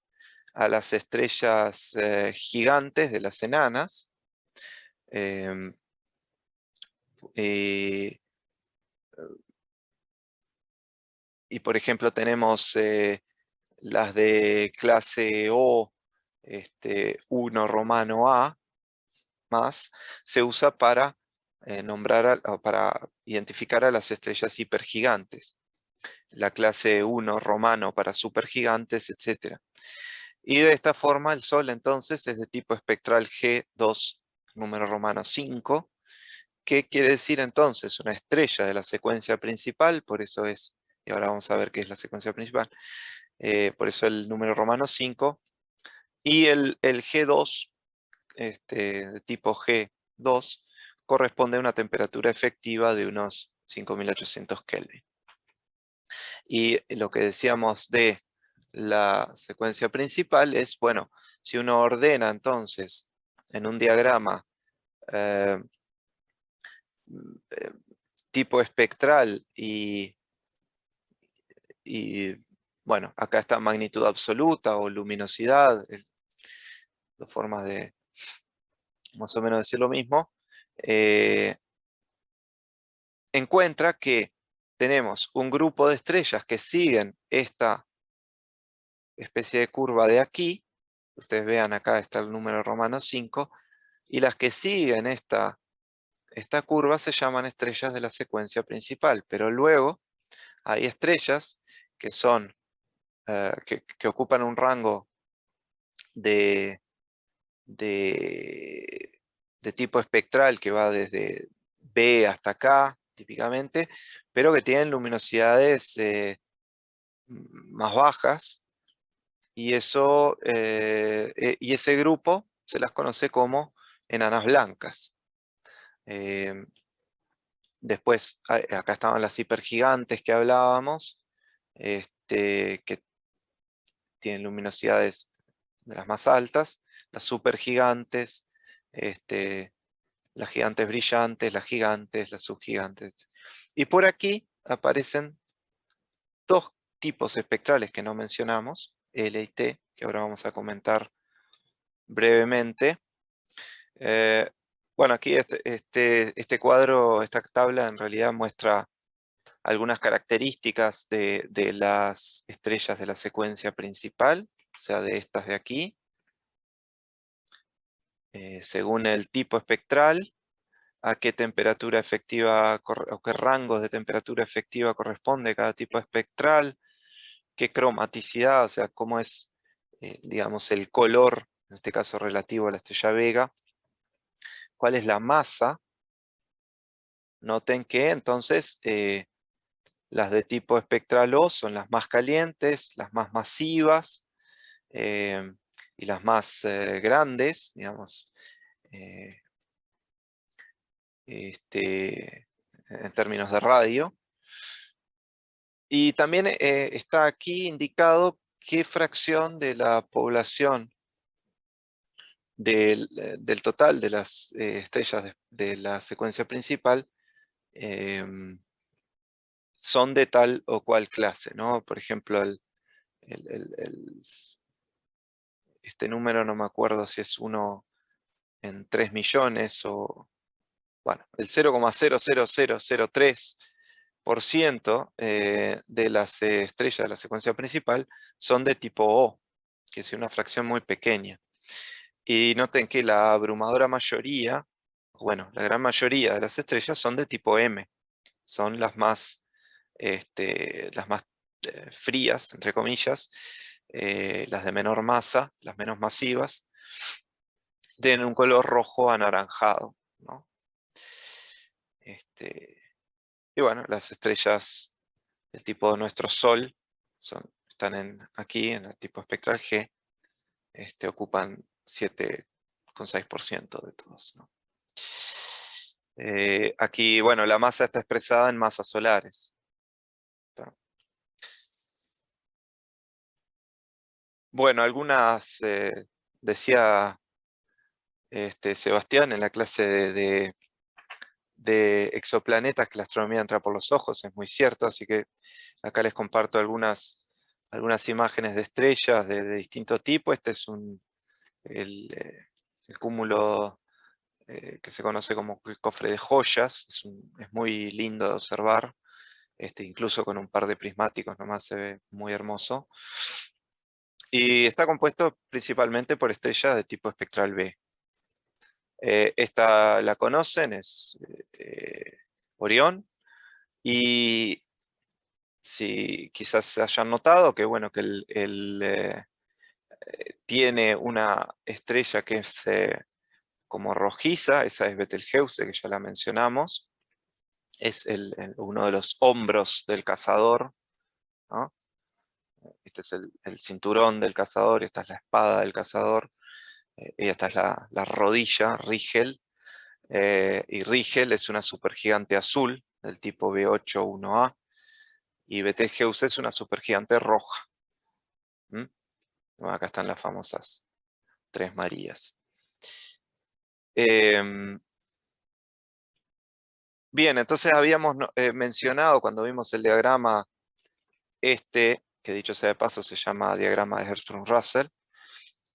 a las estrellas gigantes de las enanas, em, y por ejemplo tenemos las de clase O, 1 romano A, más, se usa para para identificar a las estrellas hipergigantes. La clase 1 romano para supergigantes, etc. Y de esta forma el Sol entonces es de tipo espectral G2, número romano 5. ¿Qué quiere decir entonces? Una estrella de la secuencia principal, por eso es, y ahora vamos a ver qué es la secuencia principal, por eso el número romano 5, y el G2, de tipo G2, corresponde a una temperatura efectiva de unos 5800 Kelvin. Y lo que decíamos de la secuencia principal es, bueno, si uno ordena entonces en un diagrama tipo espectral y bueno, acá está magnitud absoluta o luminosidad, dos formas de más o menos decir lo mismo, encuentra que tenemos un grupo de estrellas que siguen esta especie de curva de aquí. Ustedes vean acá está el número romano 5, y las que siguen esta curva se llaman estrellas de la secuencia principal, pero luego hay estrellas que son que ocupan un rango de tipo espectral que va desde B hasta K, típicamente, pero que tienen luminosidades más bajas, y ese grupo se las conoce como enanas blancas. Después, acá estaban las hipergigantes que hablábamos, que tienen luminosidades de las más altas, las supergigantes, las gigantes brillantes, las subgigantes. Y por aquí aparecen dos tipos espectrales que no mencionamos, L y T, que ahora vamos a comentar brevemente. Bueno, aquí este cuadro, esta tabla en realidad muestra algunas características de las estrellas de la secuencia principal, o sea, de estas de aquí. Según el tipo espectral, a qué temperatura efectiva o qué rangos de temperatura efectiva corresponde cada tipo espectral, qué cromaticidad, o sea, cómo es, digamos, el color, en este caso relativo a la estrella Vega, cuál es la masa. Noten que entonces las de tipo espectral O son las más calientes, las más masivas y las más grandes, digamos, en términos de radio. Y también está aquí indicado qué fracción de la población del total de las estrellas de la secuencia principal son de tal o cual clase, ¿no? Por ejemplo, este número no me acuerdo si es 1 en 3 millones o, bueno, el 0,00003% de las estrellas de la secuencia principal son de tipo O. que es una fracción muy pequeña. Y noten que la abrumadora mayoría, bueno, la gran mayoría de las estrellas son de tipo M, son las más frías, entre comillas, las de menor masa, las menos masivas, tienen un color rojo anaranjado, ¿no? Y bueno, las estrellas del tipo de nuestro Sol están aquí en el tipo espectral G, ocupan 7,6% de todos, ¿no? Aquí, bueno, la masa está expresada en masas solares. ¿Está? Bueno, algunas, decía Sebastián en la clase de exoplanetas, que la astronomía entra por los ojos, es muy cierto, así que acá les comparto algunas imágenes de estrellas de distinto tipo. Este es el cúmulo que se conoce como el cofre de joyas, es muy lindo de observar, incluso con un par de prismáticos nomás se ve muy hermoso. Y está compuesto principalmente por estrellas de tipo espectral B. Esta la conocen, es Orión, y si quizás se hayan notado que, bueno, que tiene una estrella que es como rojiza, esa es Betelgeuse, que ya la mencionamos, es uno de los hombros del cazador, ¿no? Este es el cinturón del cazador, esta es la espada del cazador, y esta es la rodilla, Rigel, y Rigel es una supergigante azul del tipo B8-1A, y Betelgeuse es una supergigante roja. ¿Mm? Bueno, acá están las famosas Tres Marías. Bien, entonces habíamos mencionado cuando vimos el diagrama que dicho sea de paso se llama diagrama de Hertzsprung-Russell,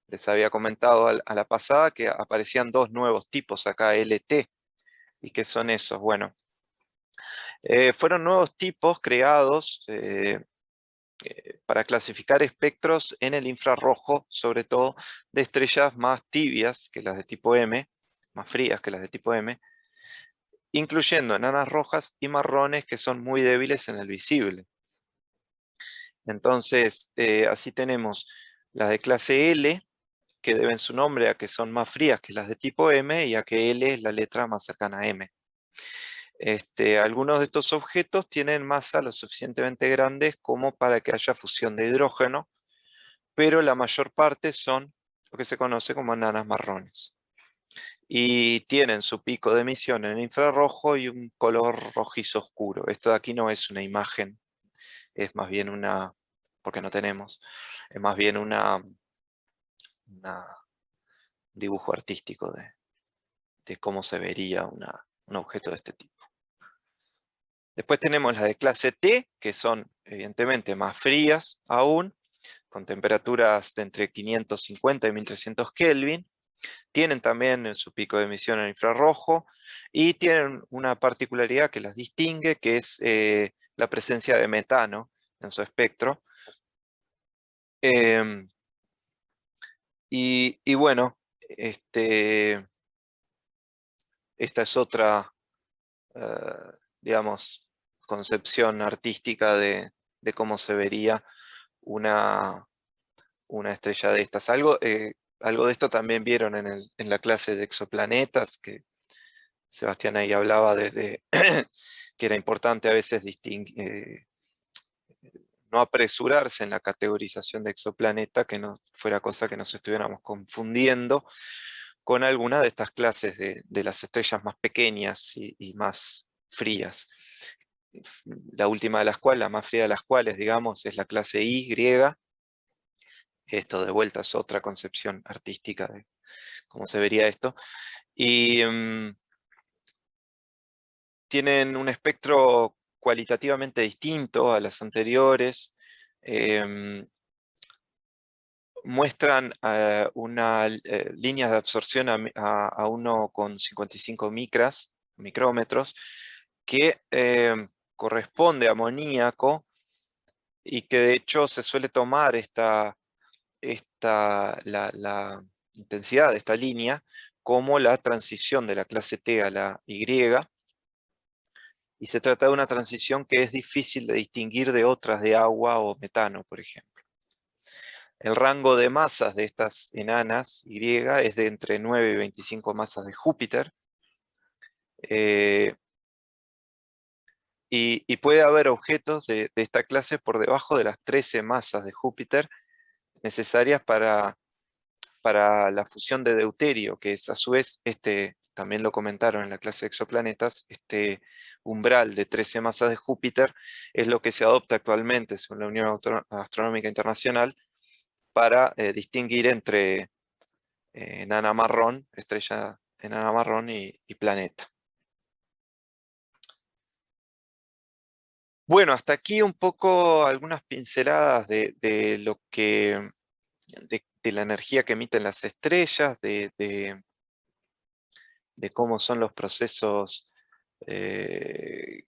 les había comentado a la pasada que aparecían dos nuevos tipos acá, LT. ¿Y qué son esos? Bueno, fueron nuevos tipos creados para clasificar espectros en el infrarrojo, sobre todo de estrellas más tibias que las de tipo M, más frías que las de tipo M, incluyendo enanas rojas y marrones que son muy débiles en el visible. Entonces, así tenemos las de clase L, que deben su nombre a que son más frías que las de tipo M y a que L es la letra más cercana a M. Algunos de estos objetos tienen masa lo suficientemente grandes como para que haya fusión de hidrógeno, pero la mayor parte son lo que se conoce como enanas marrones. Y tienen su pico de emisión en infrarrojo y un color rojizo oscuro. Esto de aquí no es una imagen, es más bien porque no tenemos, es más bien un dibujo artístico de cómo se vería un objeto de este tipo. Después tenemos las de clase T, que son evidentemente más frías aún, con temperaturas de entre 550 y 1300 Kelvin. Tienen también su pico de emisión en infrarrojo y tienen una particularidad que las distingue, que es la presencia de metano en su espectro. Em, y bueno, esta es otra, digamos, concepción artística de cómo se vería una estrella de estas. Algo de esto también vieron en la clase de exoplanetas, que Sebastián ahí hablaba de que era importante a veces no apresurarse en la categorización de exoplaneta, que no fuera cosa que nos estuviéramos confundiendo con alguna de estas clases de las estrellas más pequeñas y más frías. La última de las cuales, la más fría de las cuales, digamos, es la clase I griega. Esto de vuelta es otra concepción artística de cómo se vería esto. Y tienen un espectro cualitativamente distinto a las anteriores. Muestran una línea de absorción a 1,55 micrómetros, que corresponde a amoníaco, y que de hecho se suele tomar esta la intensidad de esta línea como la transición de la clase T a la Y, y se trata de una transición que es difícil de distinguir de otras de agua o metano, por ejemplo. El rango de masas de estas enanas Y es de entre 9 y 25 masas de Júpiter, y puede haber objetos de esta clase por debajo de las 13 masas de Júpiter necesarias para la fusión de deuterio, que es a su vez, también lo comentaron en la clase de exoplanetas, este umbral de 13 masas de Júpiter es lo que se adopta actualmente, según la Unión Astronómica Internacional, para distinguir entre enana marrón, estrella enana marrón y planeta. Bueno, hasta aquí un poco algunas pinceladas de lo que de la energía que emiten las estrellas, de cómo son los procesos que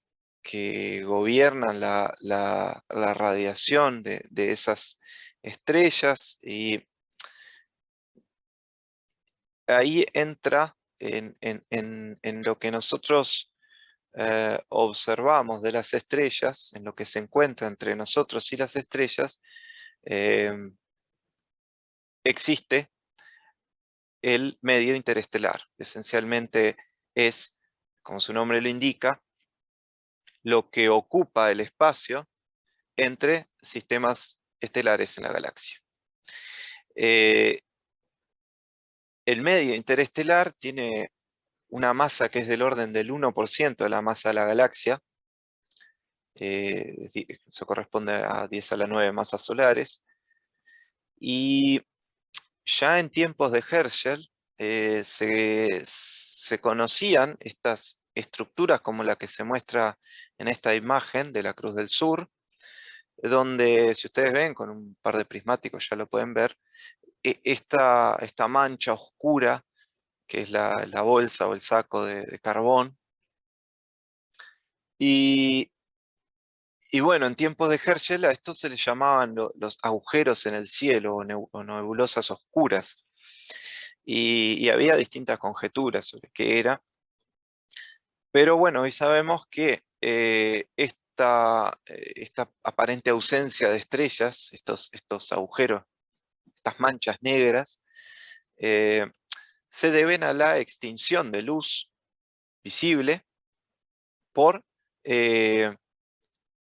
gobiernan la radiación de esas estrellas, y ahí entra en lo que nosotros observamos de las estrellas, en lo que se encuentra entre nosotros y las estrellas, existe el medio interestelar. Esencialmente es, como su nombre lo indica, lo que ocupa el espacio entre sistemas estelares en la galaxia. El medio interestelar tiene una masa que es del orden del 1% de la masa de la galaxia. Eso corresponde a 10 a la 9 masas solares. Y ya en tiempos de Herschel se conocían estas estructuras como la que se muestra en esta imagen de la Cruz del Sur, donde, si ustedes ven con un par de prismáticos ya lo pueden ver, esta mancha oscura, que es la bolsa o el saco de carbón. Y bueno, en tiempos de Herschel a esto se le llamaban los agujeros en el cielo o nebulosas oscuras. Y había distintas conjeturas sobre qué era. Pero bueno, hoy sabemos que esta aparente ausencia de estrellas, estos agujeros, estas manchas negras, se deben a la extinción de luz visible por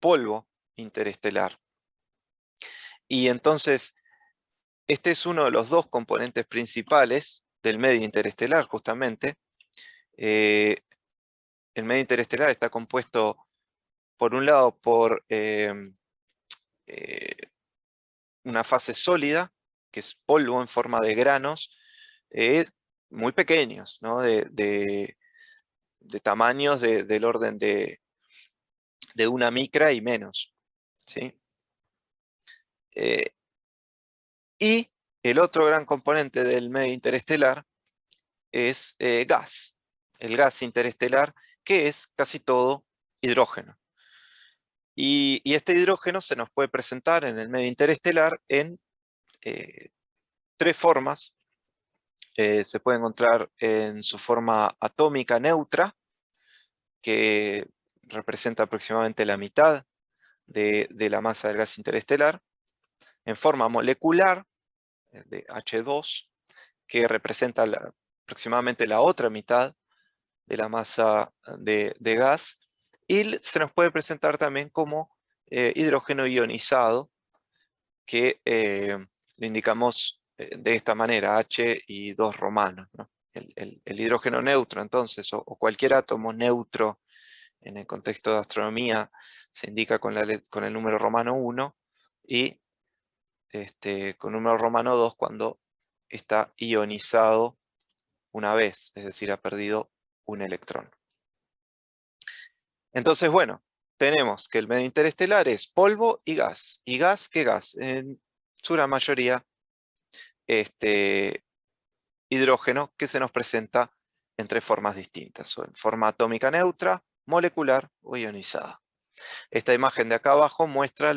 polvo interestelar. Y entonces, este es uno de los dos componentes principales del medio interestelar, justamente. El medio interestelar está compuesto, por un lado, por una fase sólida, que es polvo en forma de granos, muy pequeños, ¿no? de tamaños del orden de una micra y menos, ¿sí? Y el otro gran componente del medio interestelar es gas. El gas interestelar, que es casi todo hidrógeno. Y este hidrógeno se nos puede presentar en el medio interestelar en tres formas. Se puede encontrar en su forma atómica neutra, que representa aproximadamente la mitad de la masa del gas interestelar. En forma molecular, de H2, que representa aproximadamente la otra mitad de la masa de gas. Y se nos puede presentar también como hidrógeno ionizado, que lo indicamos de esta manera, H y 2 romanos, ¿no? El hidrógeno neutro, entonces, o cualquier átomo neutro en el contexto de astronomía, se indica con el número romano 1, y con número romano 2 cuando está ionizado una vez, es decir, ha perdido un electrón. Entonces, bueno, tenemos que el medio interestelar es polvo y gas. ¿Y gas qué gas? En su gran mayoría, hidrógeno, que se nos presenta en tres formas distintas, o en forma atómica neutra, molecular o ionizada. Esta imagen de acá abajo muestra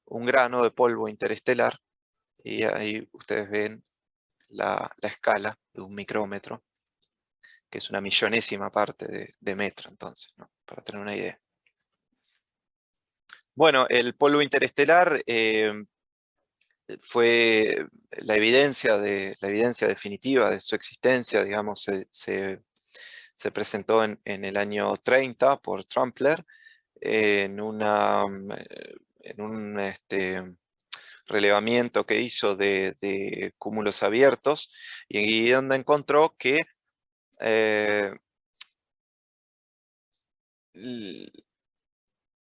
un grano de polvo interestelar, y ahí ustedes ven la escala de un micrómetro, que es una millonésima parte de metro, entonces, ¿no? Para tener una idea. Bueno, el polvo interestelar fue la evidencia definitiva de su existencia, digamos, se presentó en el año 30 por Trumpler en un relevamiento que hizo de cúmulos abiertos, y donde encontró que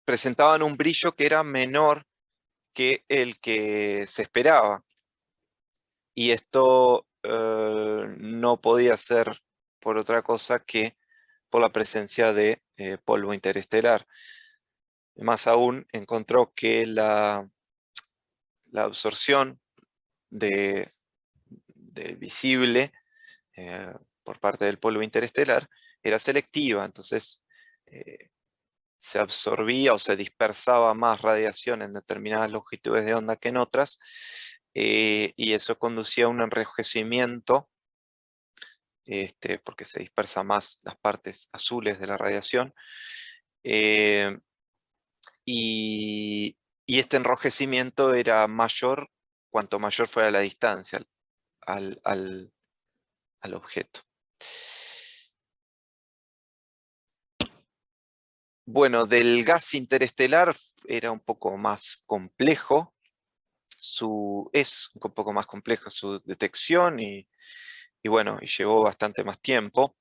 presentaban un brillo que era menor que el que se esperaba. Y esto no podía ser por otra cosa que por la presencia de polvo interestelar. Más aún, encontró que la absorción del visible por parte del polvo interestelar era selectiva, entonces se absorbía o se dispersaba más radiación en determinadas longitudes de onda que en otras, y eso conducía a un enrojecimiento, porque se dispersa más las partes azules de la radiación, y este enrojecimiento era mayor cuanto mayor fuera la distancia al objeto. Bueno, del gas interestelar era un poco más complejo, es un poco más complejo su detección, y llevó bastante más tiempo.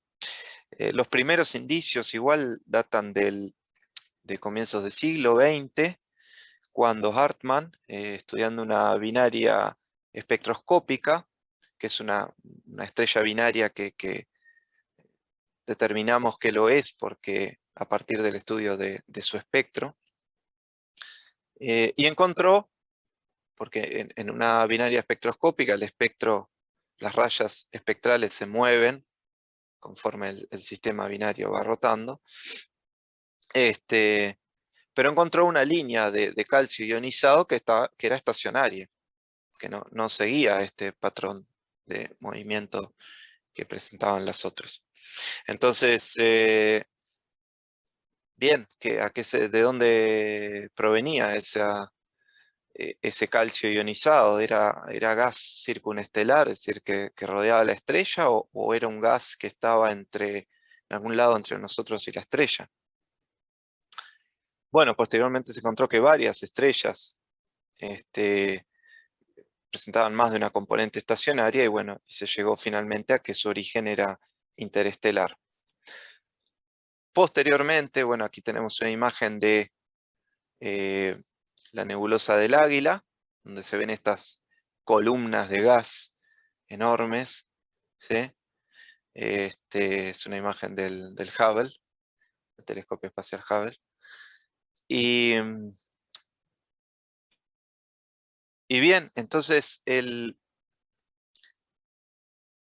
Los primeros indicios igual datan de comienzos del siglo XX, cuando Hartmann, estudiando una binaria espectroscópica, que es una estrella binaria que determinamos que lo es porque a partir del estudio de su espectro, y encontró, porque en una binaria espectroscópica el espectro, las rayas espectrales se mueven conforme el sistema binario va rotando, pero encontró una línea de calcio ionizado que era estacionaria, que no seguía este patrón de movimiento que presentaban las otras. Entonces, bien, ¿de dónde provenía ese calcio ionizado? ¿Era gas circunestelar, es decir, que rodeaba la estrella, o era un gas que estaba en algún lado entre nosotros y la estrella? Bueno, posteriormente se encontró que varias estrellas presentaban más de una componente estacionaria, y se llegó finalmente a que su origen era interestelar. Posteriormente, aquí tenemos una imagen de la nebulosa del Águila, donde se ven estas columnas de gas enormes, ¿sí? Es una imagen del Hubble, el telescopio espacial Hubble. Y bien, entonces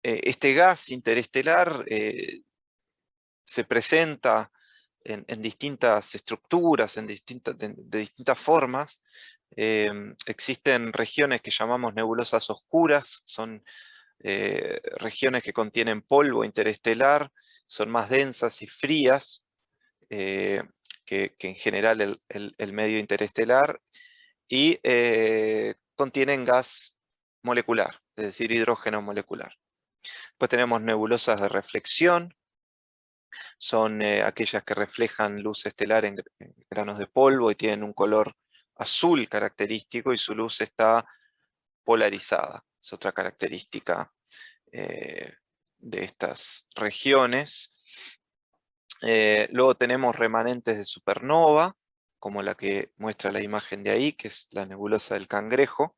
este gas interestelar se presenta en distintas estructuras, de distintas formas. Existen regiones que llamamos nebulosas oscuras, son regiones que contienen polvo interestelar, son más densas y frías que en general el medio interestelar, y contienen gas molecular, es decir, hidrógeno molecular. Después tenemos nebulosas de reflexión, son aquellas que reflejan luz estelar en granos de polvo y tienen un color azul característico, y su luz está polarizada. Es otra característica de estas regiones. Luego tenemos remanentes de supernova, como la que muestra la imagen de ahí, que es la nebulosa del Cangrejo.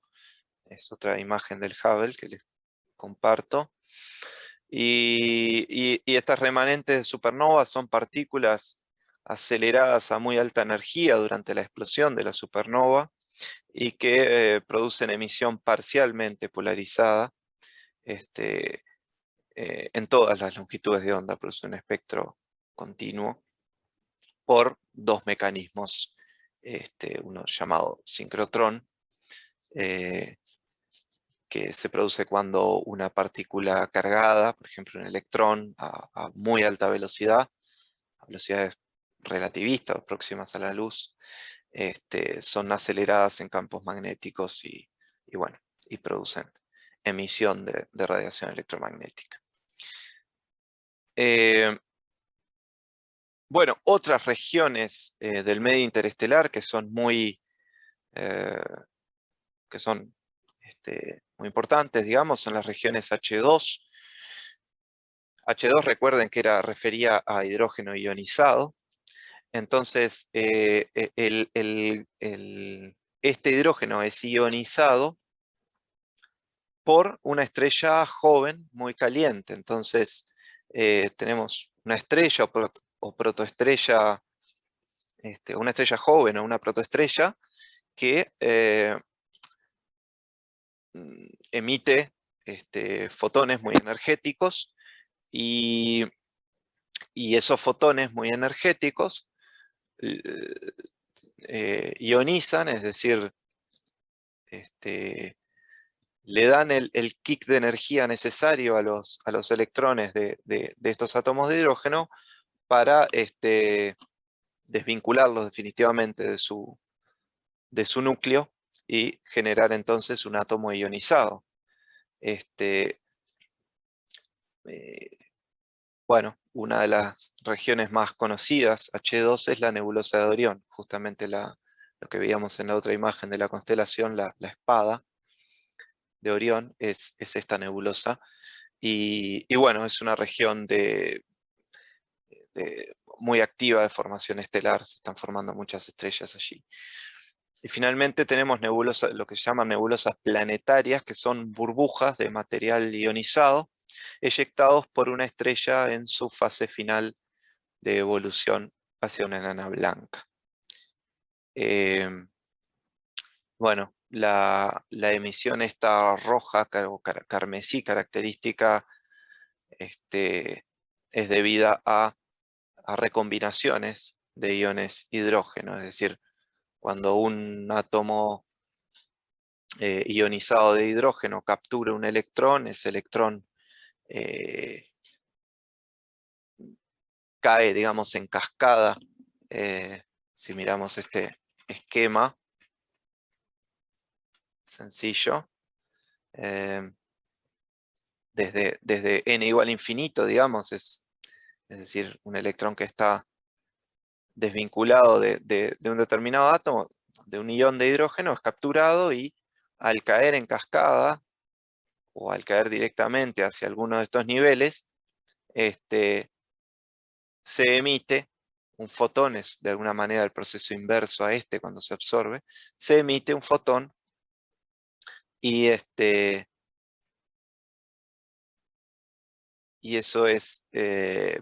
Es otra imagen del Hubble que les comparto. Y estas remanentes de supernova son partículas aceleradas a muy alta energía durante la explosión de la supernova, y que producen emisión parcialmente polarizada en todas las longitudes de onda, produce un espectro continuo por dos mecanismos uno llamado sincrotrón, que se produce cuando una partícula cargada, por ejemplo un electrón, a muy alta velocidad, a velocidades relativistas próximas a la luz, son aceleradas en campos magnéticos y bueno, y producen emisión de radiación electromagnética. Bueno, otras regiones del medio interestelar que son muy muy importantes, digamos, son las regiones H2. H2, recuerden que refería a hidrógeno ionizado. Entonces, este hidrógeno es ionizado por una estrella joven muy caliente. Entonces, tenemos una estrella o protoestrella, una estrella joven o una protoestrella que emite fotones muy energéticos y esos fotones muy energéticos ionizan, es decir, le dan el kick de energía necesario a los electrones de estos átomos de hidrógeno para desvincularlos definitivamente de su núcleo y generar entonces un átomo ionizado. Bueno, una de las regiones más conocidas, H2, es la nebulosa de Orión, justamente lo que veíamos en la otra imagen de la constelación, la espada de Orión, es esta nebulosa. Y bueno, es una región muy activa de formación estelar, se están formando muchas estrellas allí. Y finalmente tenemos nebulosas, lo que se llaman nebulosas planetarias, que son burbujas de material ionizado, eyectados por una estrella en su fase final de evolución hacia una enana blanca. Bueno, la emisión esta roja o carmesí característica es debida a recombinaciones de iones hidrógeno, es decir, cuando un átomo ionizado de hidrógeno captura un electrón, ese electrón cae, digamos, en cascada. Si miramos este esquema sencillo, desde n igual a infinito, digamos, es decir, un electrón que está desvinculado de un determinado átomo, de un ion de hidrógeno, es capturado y al caer en cascada, o al caer directamente hacia alguno de estos niveles, se emite un fotón, es de alguna manera el proceso inverso a cuando se absorbe, se emite un fotón y eso es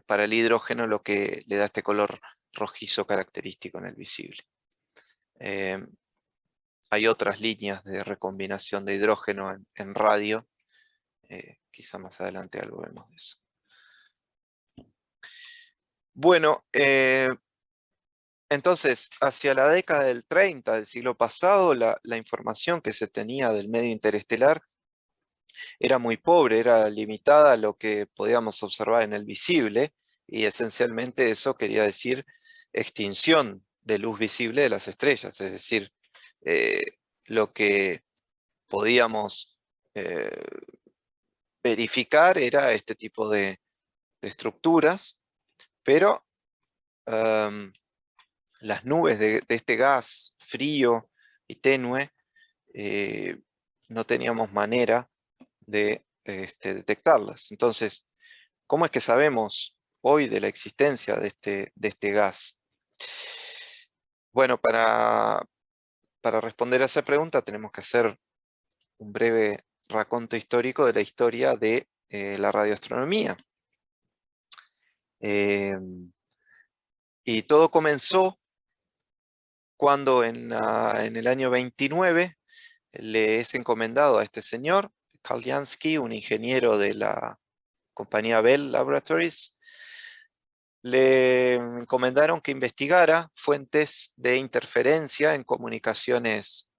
para el hidrógeno lo que le da este color rojizo característico en el visible. Hay otras líneas de recombinación de hidrógeno en radio, quizá más adelante algo vemos de eso. Bueno, entonces, hacia la década del 30 del siglo pasado, la información que se tenía del medio interestelar era muy pobre, era limitada a lo que podíamos observar en el visible, y esencialmente eso quería decir extinción de luz visible de las estrellas, es decir, lo que podíamos verificar era este tipo de estructuras, pero las nubes de este gas frío y tenue, no teníamos manera de detectarlas. Entonces, ¿cómo es que sabemos hoy de la existencia de este gas? Bueno, para responder a esa pregunta tenemos que hacer un breve raconto histórico de la historia de la radioastronomía. Y todo comenzó cuando en el año 29 le es encomendado a este señor, Karl Jansky, un ingeniero de la compañía Bell Laboratories, le encomendaron que investigara fuentes de interferencia en comunicaciones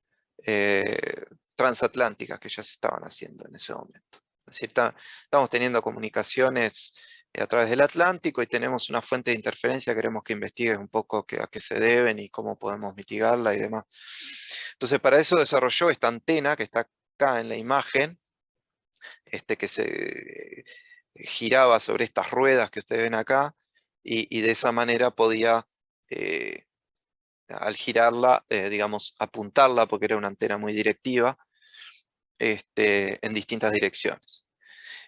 transatlánticas que ya se estaban haciendo en ese momento. Es decir, estamos teniendo comunicaciones a través del Atlántico y tenemos una fuente de interferencia, queremos que investigues un poco a qué se deben y cómo podemos mitigarla y demás. Entonces, para eso desarrolló esta antena que está acá en la imagen, que se giraba sobre estas ruedas que ustedes ven acá, y de esa manera podía, al girarla, digamos, apuntarla, porque era una antena muy directiva, en distintas direcciones.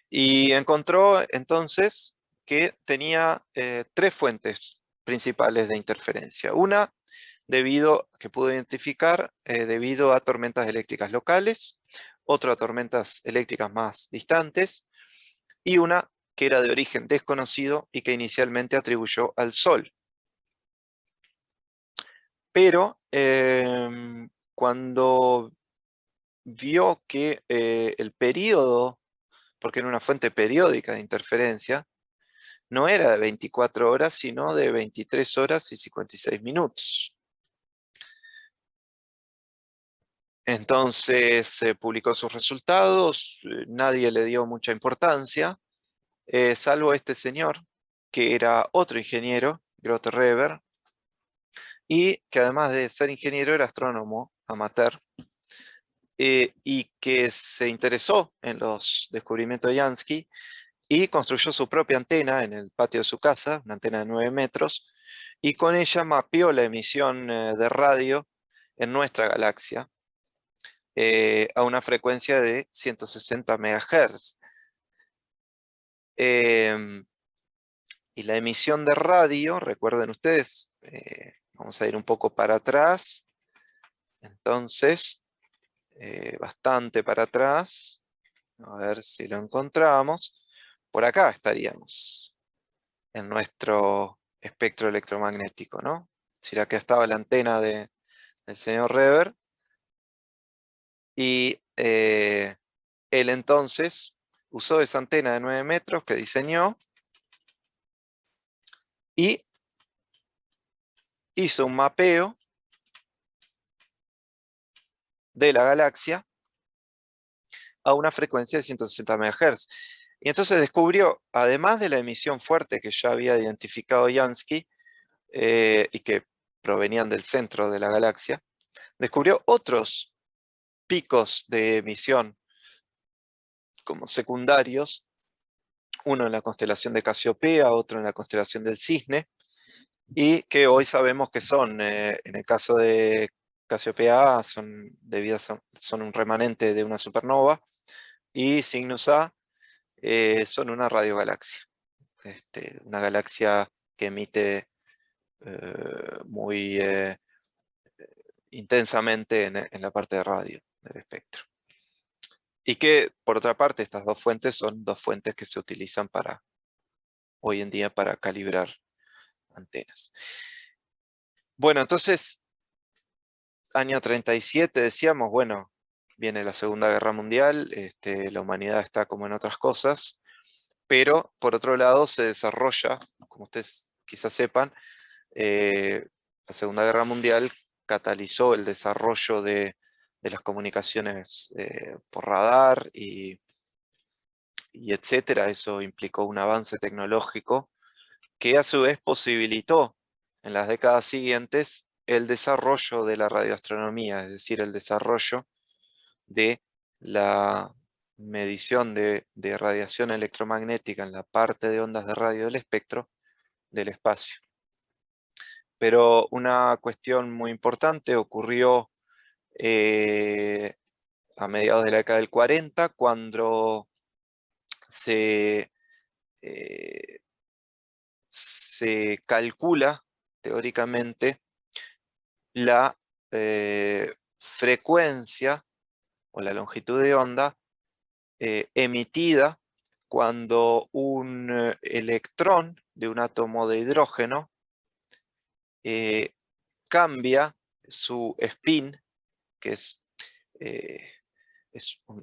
Y encontró entonces que tenía 3 fuentes principales de interferencia. Una, que pudo identificar debido a tormentas eléctricas locales, otra a tormentas eléctricas más distantes, y una que era de origen desconocido y que inicialmente atribuyó al Sol. Pero cuando vio que el periodo, porque era una fuente periódica de interferencia, no era de 24 horas, sino de 23 horas y 56 minutos. Entonces se publicó sus resultados, nadie le dio mucha importancia, salvo este señor, que era otro ingeniero, Grote Reber, y que además de ser ingeniero era astrónomo amateur, y que se interesó en los descubrimientos de Jansky y construyó su propia antena en el patio de su casa, una antena de 9 metros, y con ella mapeó la emisión de radio en nuestra galaxia a una frecuencia de 160 MHz. Y la emisión de radio, recuerden ustedes, vamos a ir un poco para atrás, entonces, bastante para atrás, a ver si lo encontramos. Por acá estaríamos, en nuestro espectro electromagnético, ¿no? Es decir, acá estaba la antena del señor Reber, y él entonces usó esa antena de 9 metros que diseñó y hizo un mapeo de la galaxia a una frecuencia de 160 MHz. Y entonces descubrió, además de la emisión fuerte que ya había identificado Jansky, y que provenían del centro de la galaxia, descubrió otros picos de emisión como secundarios, uno en la constelación de Casiopea, otro en la constelación del Cisne, y que hoy sabemos que son, en el caso de Casiopea A, son un remanente de una supernova, y Cygnus A son una radiogalaxia, una galaxia que emite muy intensamente en la parte de radio del espectro. Y que, por otra parte, estas dos fuentes son dos fuentes que se utilizan hoy en día para calibrar antenas. Bueno, entonces, año 37 decíamos, bueno, viene la Segunda Guerra Mundial, la humanidad está como en otras cosas, pero por otro lado se desarrolla, como ustedes quizás sepan, la Segunda Guerra Mundial catalizó el desarrollo de las comunicaciones por radar y etcétera. Eso implicó un avance tecnológico que a su vez posibilitó en las décadas siguientes el desarrollo de la radioastronomía, es decir, el desarrollo de la medición de radiación electromagnética en la parte de ondas de radio del espectro del espacio. Pero una cuestión muy importante ocurrió a mediados de la década del 40, cuando se calcula teóricamente la frecuencia o la longitud de onda emitida cuando un electrón de un átomo de hidrógeno cambia su spin, que es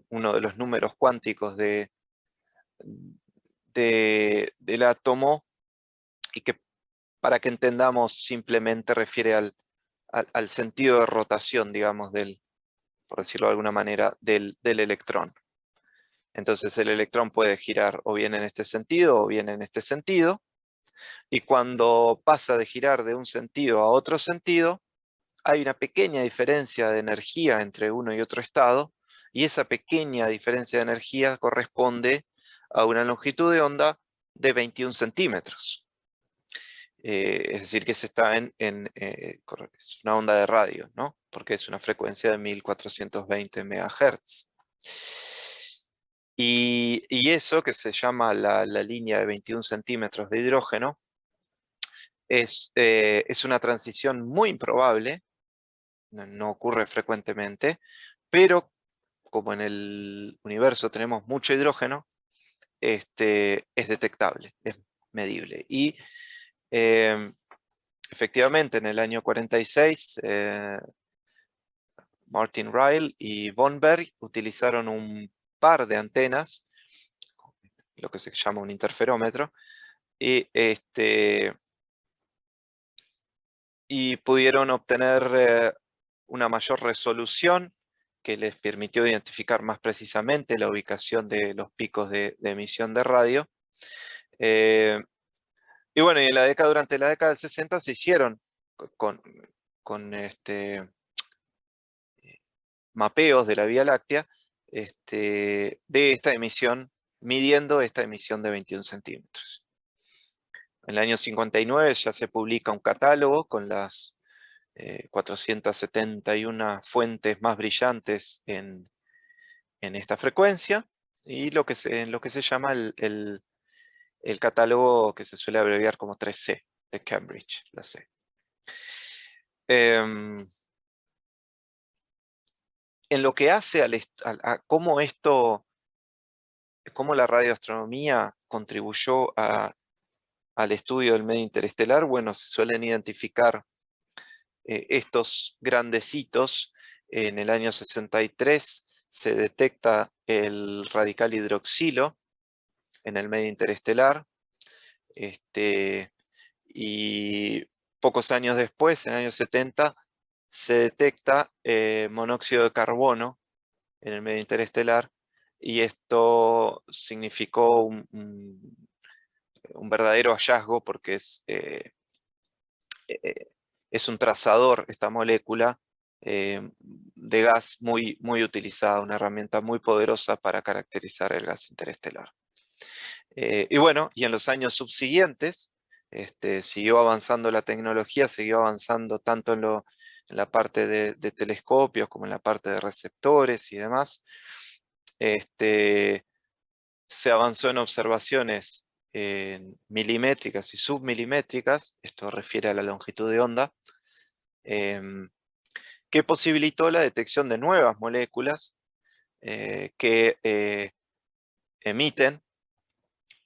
uno de los números cuánticos del átomo, y que para que entendamos, simplemente refiere al sentido de rotación, digamos, por decirlo de alguna manera, del electrón. Entonces el electrón puede girar o bien en este sentido o bien en este sentido, y cuando pasa de girar de un sentido a otro sentido, hay una pequeña diferencia de energía entre uno y otro estado, y esa pequeña diferencia de energía corresponde a una longitud de onda de 21 centímetros. Es decir, que se está es una onda de radio, ¿no? Porque es una frecuencia de 1420 MHz. Y eso, que se llama la línea de 21 centímetros de hidrógeno, es una transición muy improbable, no ocurre frecuentemente, pero como en el universo tenemos mucho hidrógeno, es detectable, es medible. Y efectivamente, en el año 46, Martin Ryle y von Berg utilizaron un par de antenas, lo que se llama un interferómetro, y pudieron obtener una mayor resolución que les permitió identificar más precisamente la ubicación de los picos de emisión de radio. Y bueno, y durante la década del 60 se hicieron con mapeos de la Vía Láctea de esta emisión, midiendo esta emisión de 21 centímetros. En el año 59 ya se publica un catálogo con las 471 fuentes más brillantes en esta frecuencia, y lo que se llama el catálogo, que se suele abreviar como 3C, de Cambridge, la C. En lo que hace a cómo la radioastronomía contribuyó al estudio del medio interestelar, bueno, se suelen identificar estos grandes hitos. En el año 63 se detecta el radical hidroxilo en el medio interestelar, y pocos años después, en el año 70, se detecta monóxido de carbono en el medio interestelar, y esto significó un verdadero hallazgo, porque es un trazador, esta molécula de gas muy, muy utilizada, una herramienta muy poderosa para caracterizar el gas interestelar. Y bueno, y en los años subsiguientes siguió avanzando la tecnología, siguió avanzando tanto en la parte de telescopios como en la parte de receptores y demás. Se avanzó en observaciones milimétricas y submilimétricas, esto refiere a la longitud de onda, que posibilitó la detección de nuevas moléculas que emiten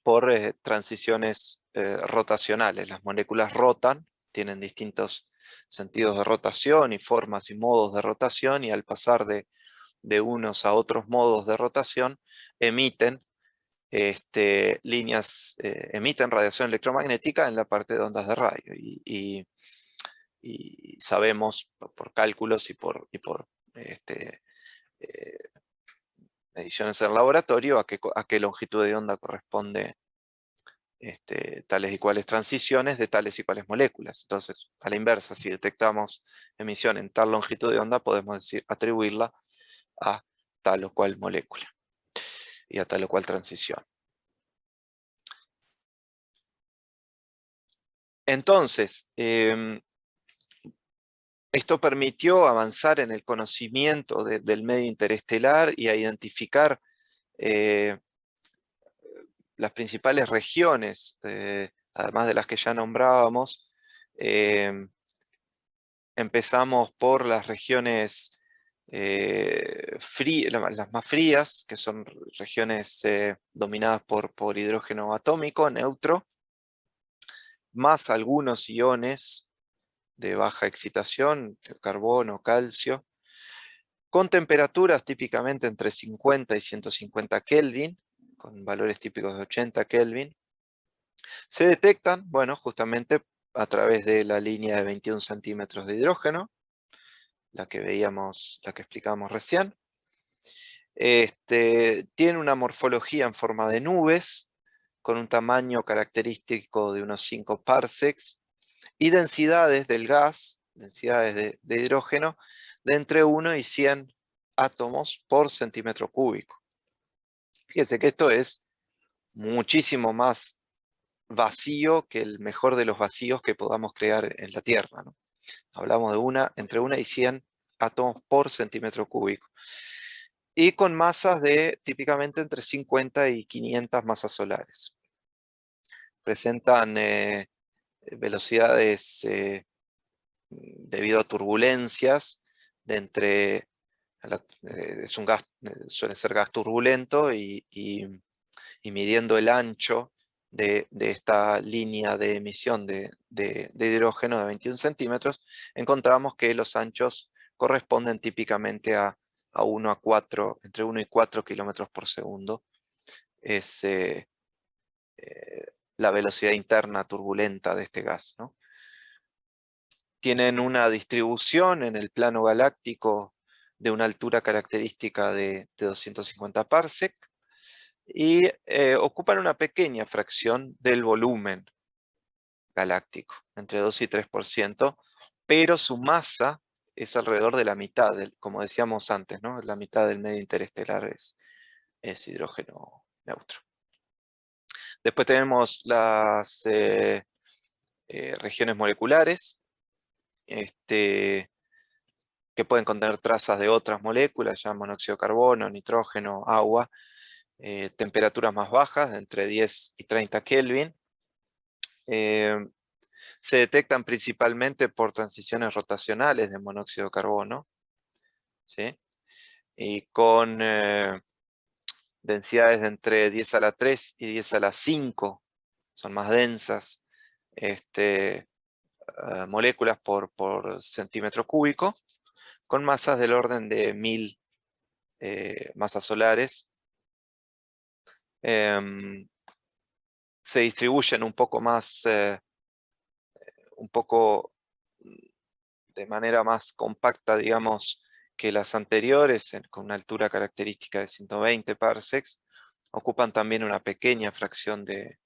por transiciones rotacionales. Las moléculas rotan, tienen distintos sentidos de rotación y formas y modos de rotación, y al pasar de unos a otros modos de rotación, emiten emiten radiación electromagnética en la parte de ondas de radio. Y sabemos por cálculos y por eh, mediciones en laboratorio a qué longitud de onda corresponde tales y cuales transiciones de tales y cuales moléculas. Entonces, a la inversa, si detectamos emisión en tal longitud de onda, podemos atribuirla a tal o cual molécula y a tal o cual transición. Entonces, esto permitió avanzar en el conocimiento del medio interestelar y a identificar las principales regiones, además de las que ya nombrábamos. Empezamos por las regiones las más frías, que son regiones dominadas por hidrógeno atómico, neutro, más algunos iones de baja excitación, carbono, calcio, con temperaturas típicamente entre 50 y 150 Kelvin, con valores típicos de 80 Kelvin. Se detectan, bueno, justamente a través de la línea de 21 centímetros de hidrógeno, la que veíamos, la que explicábamos recién. Tiene una morfología en forma de nubes, con un tamaño característico de unos 5 parsecs, y densidades del gas, densidades de hidrógeno, de entre 1 y 100 átomos por centímetro cúbico. Fíjense que esto es muchísimo más vacío que el mejor de los vacíos que podamos crear en la Tierra, ¿no? Hablamos de entre 1 y 100 átomos por centímetro cúbico. Y con masas de típicamente entre 50 y 500 masas solares. Presentan velocidades debido a turbulencias de entre, es un gas, suele ser gas turbulento y midiendo el ancho de esta línea de emisión de hidrógeno de 21 centímetros, encontramos que los anchos corresponden típicamente a 1 a 4, entre 1 y 4 kilómetros por segundo. Es la velocidad interna turbulenta de este gas, ¿no? Tienen una distribución en el plano galáctico de una altura característica de 250 parsec y ocupan una pequeña fracción del volumen galáctico, entre 2 y 3%, pero su masa es alrededor de la mitad, como decíamos antes, ¿no? La mitad del medio interestelar es hidrógeno neutro. Después tenemos las regiones moleculares, que pueden contener trazas de otras moléculas, ya monóxido de carbono, nitrógeno, agua, temperaturas más bajas, de entre 10 y 30 Kelvin. Se detectan principalmente por transiciones rotacionales de monóxido de carbono, ¿sí? Y con densidades de entre 10 a la 3 y 10 a la 5, son más densas, moléculas por centímetro cúbico, con masas del orden de 1000 masas solares. Se distribuyen un poco más, un poco de manera más compacta, digamos, que las anteriores, con una altura característica de 120 parsecs, ocupan también una pequeña fracción del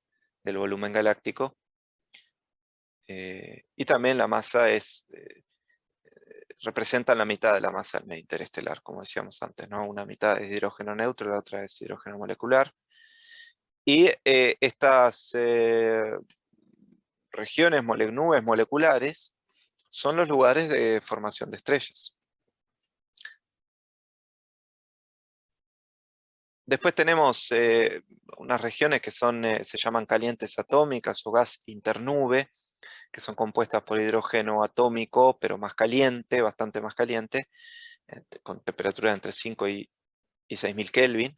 volumen galáctico. Y también la masa representa la mitad de la masa del medio interestelar, como decíamos antes, ¿no? Una mitad es hidrógeno neutro, la otra es hidrógeno molecular. Y estas regiones, nubes moleculares, son los lugares de formación de estrellas. Después tenemos unas regiones que se llaman calientes atómicas o gas internube, que son compuestas por hidrógeno atómico, pero más caliente, bastante más caliente, con temperaturas entre 5 y 6000 Kelvin.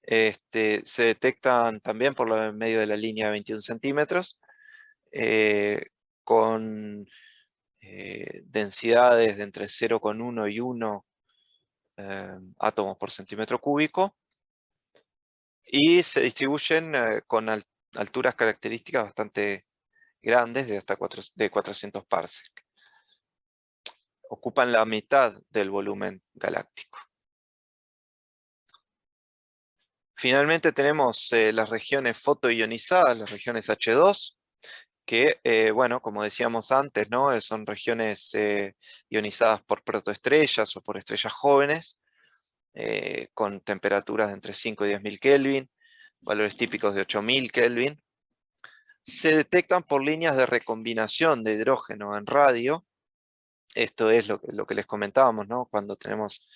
Se detectan también por medio de la línea de 21 centímetros, con densidades de entre 0,1 y 1 átomos por centímetro cúbico, y se distribuyen con alturas características bastante grandes, de hasta 400 parsec. Ocupan la mitad del volumen galáctico. Finalmente tenemos las regiones fotoionizadas, las regiones H2, que, bueno, como decíamos antes, ¿no? Son regiones ionizadas por protoestrellas o por estrellas jóvenes, con temperaturas de entre 5 y 10.000 Kelvin, valores típicos de 8.000 Kelvin. Se detectan por líneas de recombinación de hidrógeno en radio. Esto es lo que les comentábamos, ¿no? Cuando tenemos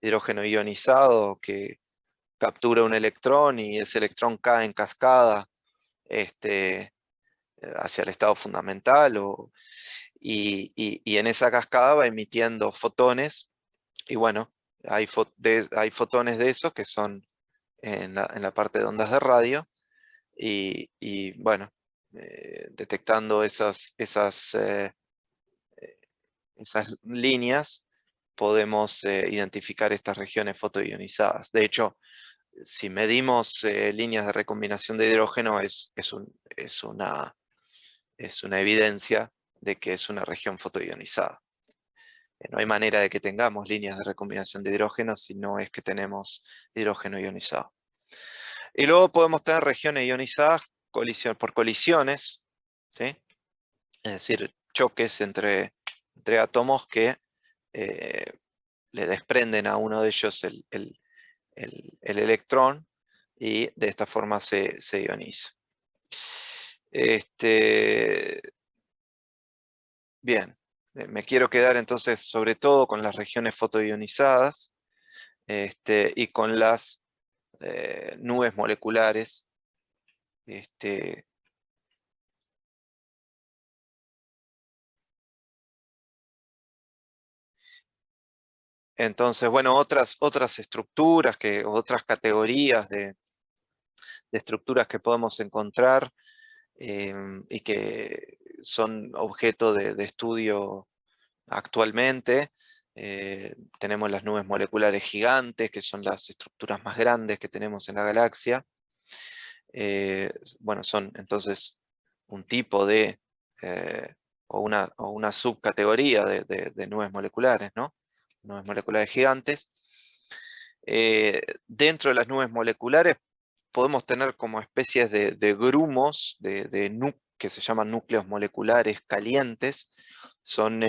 hidrógeno ionizado que captura un electrón y ese electrón cae en cascada hacia el estado fundamental, y en esa cascada va emitiendo fotones, y bueno, hay fotones de esos que son en la parte de ondas de radio, y bueno, detectando esas líneas, podemos identificar estas regiones fotoionizadas. De hecho, si medimos líneas de recombinación de hidrógeno, es es una evidencia de que es una región fotoionizada. No hay manera de que tengamos líneas de recombinación de hidrógeno si no es que tenemos hidrógeno ionizado. Y luego podemos tener regiones ionizadas por colisiones, ¿sí? Es decir, choques entre átomos que le desprenden a uno de ellos el electrón y de esta forma se ioniza. Bien, me quiero quedar entonces sobre todo con las regiones fotoionizadas y con las nubes moleculares. Entonces, bueno, otras estructuras, otras categorías de estructuras que podemos encontrar y que son objeto de estudio actualmente. Tenemos las nubes moleculares gigantes, que son las estructuras más grandes que tenemos en la galaxia. Bueno, son entonces un tipo de, o una subcategoría de nubes moleculares, ¿no? Nubes moleculares gigantes. Dentro de las nubes moleculares podemos tener como especies de grumos, que se llaman núcleos moleculares calientes. Son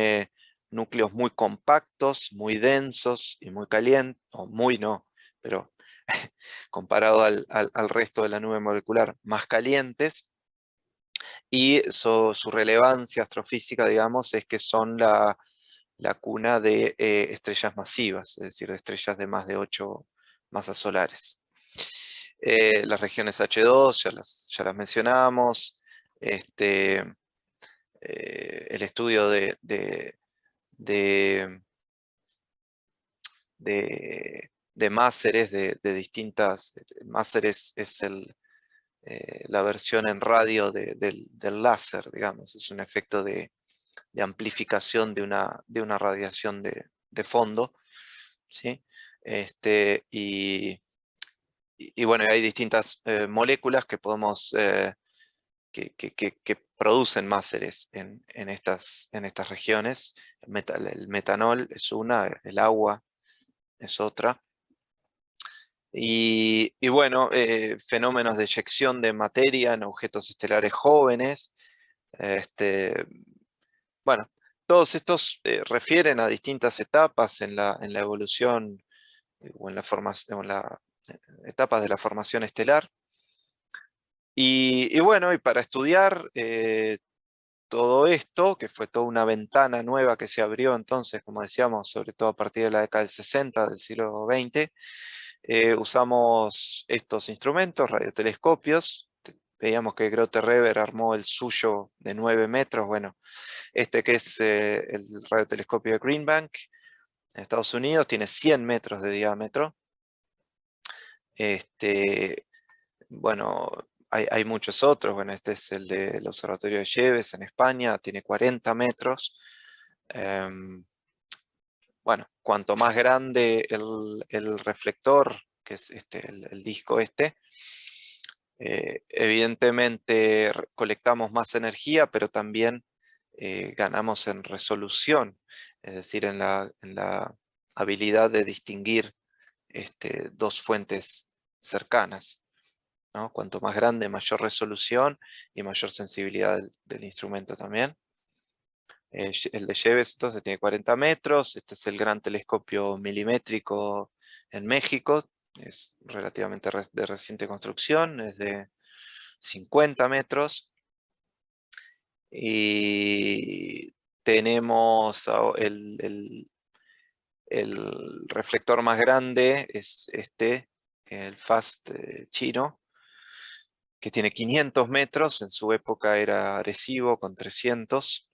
núcleos muy compactos, muy densos y muy calientes, o muy no, pero comparado al resto de la nube molecular, más calientes. Y su relevancia astrofísica, digamos, es que son la cuna de estrellas masivas, es decir, de estrellas de más de 8 masas solares. Las regiones H2 ya las mencionamos. El estudio de máseres de distintas. Máser es la versión en radio del láser, digamos. Es un efecto de amplificación de una radiación de fondo, ¿sí? Y bueno, hay distintas moléculas que podemos que producen máseres en estas regiones. El metanol es una, el agua es otra. Y bueno, fenómenos de eyección de materia en objetos estelares jóvenes. Bueno, todos estos refieren a distintas etapas en la evolución o en etapas de la formación estelar. Y bueno, y para estudiar todo esto, que fue toda una ventana nueva que se abrió entonces, como decíamos, sobre todo a partir de la década del 60 del siglo XX, usamos estos instrumentos, radiotelescopios. Veíamos que Grote-Reber armó el suyo de 9 metros, bueno, que es el radiotelescopio de Green Bank, en Estados Unidos, tiene 100 metros de diámetro. Bueno, hay muchos otros. Bueno, este es el del Observatorio de Yévez en España, tiene 40 metros. Bueno, cuanto más grande el reflector, que es el disco evidentemente colectamos más energía, pero también ganamos en resolución, es decir, en la habilidad de distinguir dos fuentes cercanas, ¿no? Cuanto más grande, mayor resolución y mayor sensibilidad del instrumento también. El de Yévez entonces tiene 40 metros, este es el gran telescopio milimétrico en México, es relativamente de reciente construcción, es de 50 metros. Y tenemos el reflector más grande, es el FAST chino, que tiene 500 metros, en su época era Arecibo con 300.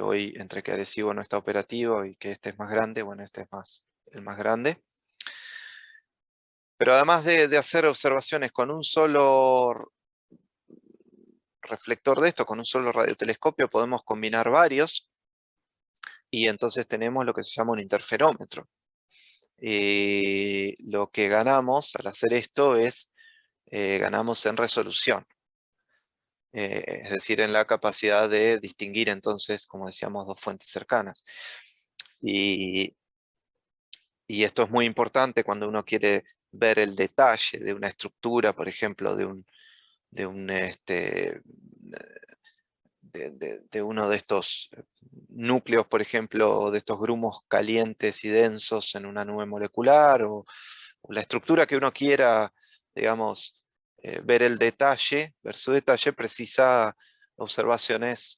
Hoy, entre que Arecibo no está operativo y que este es más grande, bueno, este es el más grande. Pero además de hacer observaciones con un solo reflector de esto, con un solo radiotelescopio, podemos combinar varios, y entonces tenemos lo que se llama un interferómetro. Lo que ganamos al hacer esto es, ganamos en resolución. es decir, en la capacidad de distinguir entonces, como decíamos, dos fuentes cercanas. Y esto es muy importante cuando uno quiere ver el detalle de una estructura, por ejemplo, de uno de estos núcleos, por ejemplo, de estos grumos calientes y densos en una nube molecular, o la estructura que uno quiera, digamos, ver el detalle, ver su detalle, precisa observaciones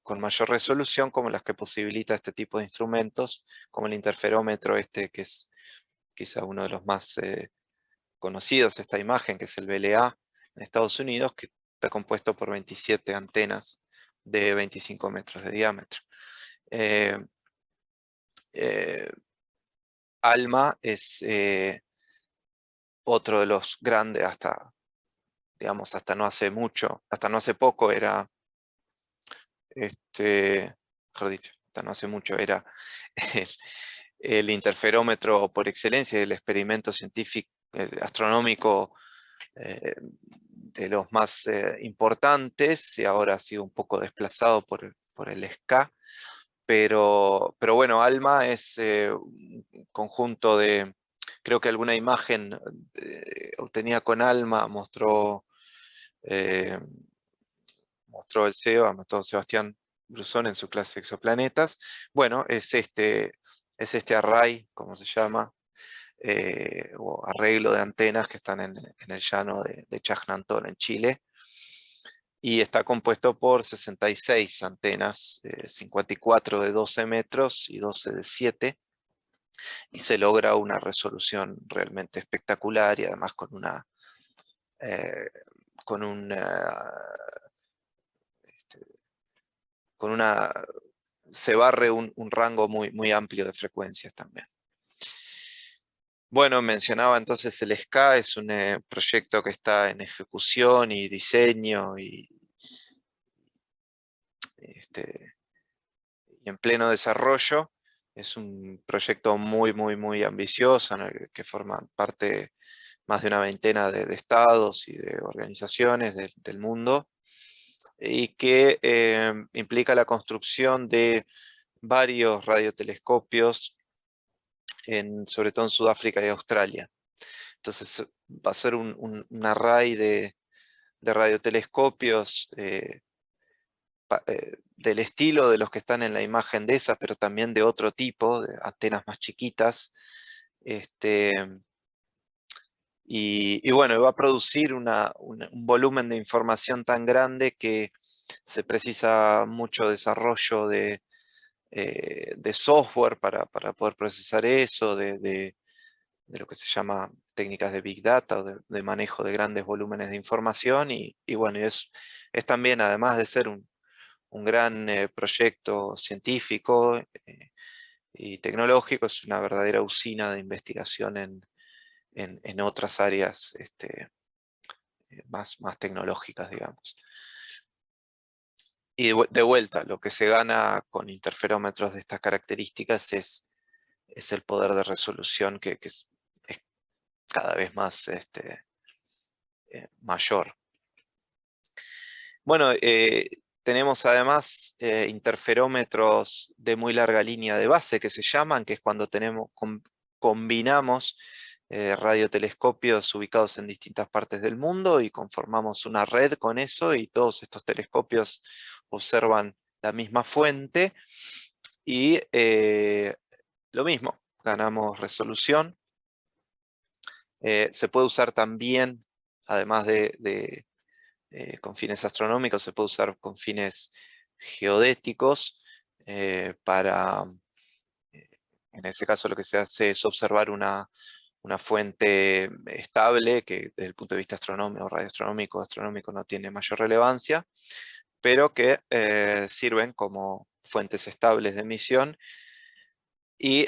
con mayor resolución, como las que posibilita este tipo de instrumentos, como el interferómetro que es quizá uno de los más conocidos, esta imagen, que es el VLA en Estados Unidos, que está compuesto por 27 antenas de 25 metros de diámetro. Eh, eh, ALMA es otro de los grandes, digamos, hasta no hace mucho, hasta no hace poco era, mejor dicho, hasta no hace mucho era el, el interferómetro por excelencia, el experimento científico, astronómico, de los más importantes, y ahora ha sido un poco desplazado por el SK, pero bueno, ALMA es un conjunto de, creo que alguna imagen obtenida con ALMA eh, mostró el CEO, mostró Sebastián Brusón en su clase de exoplanetas. Bueno, es este array, como se llama, o arreglo de antenas que están en el llano de Chajnantor, en Chile, y está compuesto por 66 antenas, 54 de 12 metros y 12 de 7, y se logra una resolución realmente espectacular, y además con una eh, con un este, con una se barre un rango muy amplio de frecuencias también. Bueno, mencionaba entonces el SK, es un proyecto que está en ejecución y diseño este, y en pleno desarrollo. Es un proyecto muy ambicioso, en el que forman parte más de una veintena de estados y de organizaciones del mundo, y que implica la construcción de varios radiotelescopios, sobre todo en Sudáfrica y Australia. Entonces va a ser un array de radiotelescopios del estilo de los que están en la imagen de esa, pero también de otro tipo, de antenas más chiquitas. Este, y bueno, va a producir un volumen de información tan grande que se precisa mucho desarrollo de software para poder procesar eso, de lo que se llama técnicas de Big Data, o de manejo de grandes volúmenes de información. Y bueno, es también, además de ser un gran proyecto científico y tecnológico, es una verdadera usina de investigación en otras áreas más tecnológicas, digamos. Y de vuelta, lo que se gana con interferómetros de estas características es el poder de resolución que es cada vez más mayor. Bueno, tenemos además interferómetros de muy larga línea de base, que se llaman, que es cuando combinamos radiotelescopios ubicados en distintas partes del mundo y conformamos una red con eso, y todos estos telescopios observan la misma fuente, y lo mismo, ganamos resolución. Se puede usar también, además con fines astronómicos, se puede usar con fines geodéticos, en ese caso lo que se hace es observar una fuente estable, que desde el punto de vista astronómico, astronómico no tiene mayor relevancia, pero que sirven como fuentes estables de emisión. Y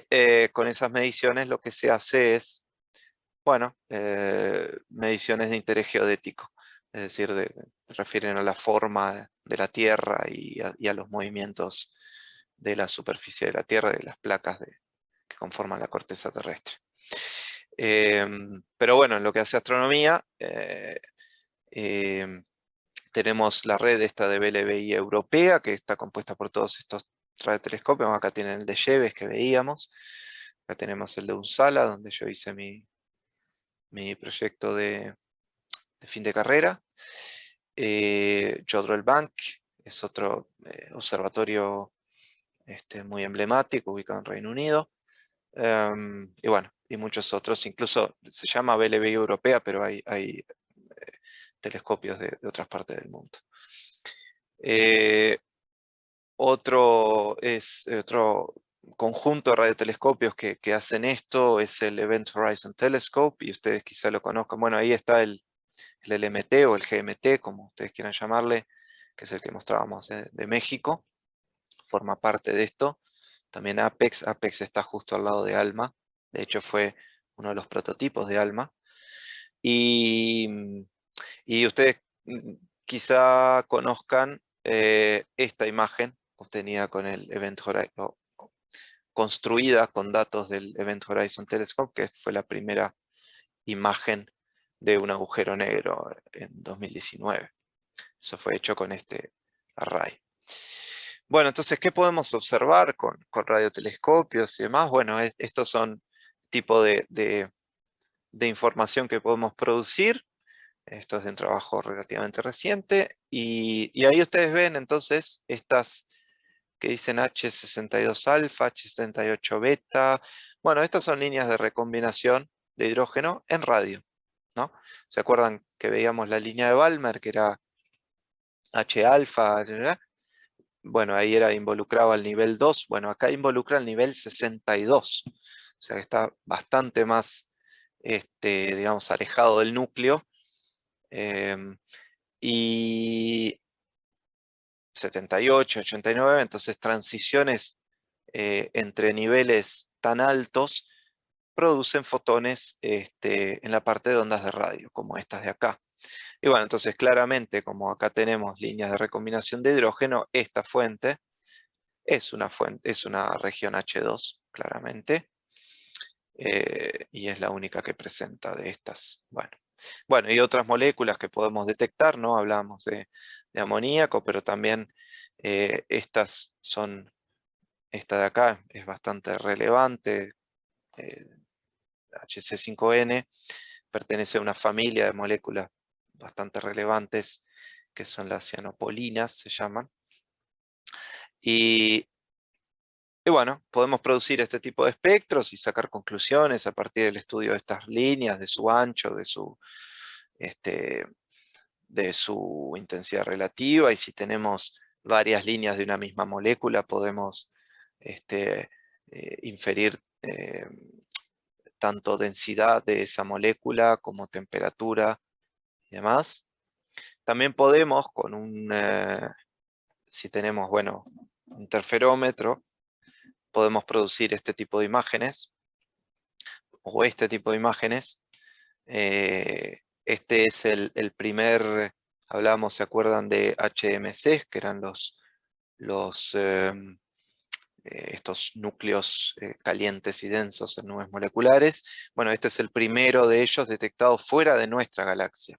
con esas mediciones lo que se hace es, bueno, mediciones de interés geodético, es decir, refieren a la forma de la Tierra y a los movimientos de la superficie de la Tierra, de las placas que conforman la corteza terrestre. Pero bueno, en lo que hace astronomía, tenemos la red esta de BLBI europea, que está compuesta por todos estos radiotelescopios. Acá tienen el de Jeves que veíamos. Acá tenemos el de Uppsala, donde yo hice mi proyecto de fin de carrera. Jodrell Bank es otro observatorio muy emblemático, ubicado en Reino Unido. Y bueno, y muchos otros. Incluso se llama BLBI europea, pero hay telescopios de otras partes del mundo. Otro conjunto de radiotelescopios que hacen esto es el Event Horizon Telescope, y ustedes quizá lo conozcan. Bueno, ahí está el LMT o el GMT, como ustedes quieran llamarle, que es el que mostrábamos de México. Forma parte de esto. También Apex. Apex está justo al lado de ALMA. De hecho, fue uno de los prototipos de ALMA. Y ustedes quizá conozcan esta imagen obtenida con el Event Horizon, construida con datos del Event Horizon Telescope, que fue la primera imagen de un agujero negro en 2019. Eso fue hecho con este array. Bueno, entonces, ¿qué podemos observar con radiotelescopios y demás? Bueno, estos son tipo de información que podemos producir. Esto es de un trabajo relativamente reciente. Y ahí ustedes ven entonces estas que dicen H62 alfa, H78 beta. Bueno, estas son líneas de recombinación de hidrógeno en radio, ¿no? ¿Se acuerdan que veíamos la línea de Balmer, que era H alfa? Bueno, ahí era involucrado al nivel 2. Bueno, acá involucra al nivel 62. O sea que está bastante más, digamos, alejado del núcleo. Y 78, 89, entonces transiciones entre niveles tan altos producen fotones en la parte de ondas de radio, como estas de acá. Y bueno, entonces claramente, como acá tenemos líneas de recombinación de hidrógeno, esta fuente es una región H2, claramente, y es la única que presenta de estas. Bueno, y otras moléculas que podemos detectar, ¿no? Hablamos de amoníaco, pero también esta de acá es bastante relevante, HC5N, pertenece a una familia de moléculas bastante relevantes, que son las cianopolinas, se llaman. Y bueno, podemos producir este tipo de espectros y sacar conclusiones a partir del estudio de estas líneas, de su ancho, de su intensidad relativa, y si tenemos varias líneas de una misma molécula, podemos inferir tanto densidad de esa molécula como temperatura y demás. También podemos, si tenemos, bueno, interferómetro, podemos producir este tipo de imágenes, o este tipo de imágenes. Este es el primer, hablamos, ¿se acuerdan de HMCs, que eran estos núcleos calientes y densos en nubes moleculares? Bueno, este es el primero de ellos detectado fuera de nuestra galaxia.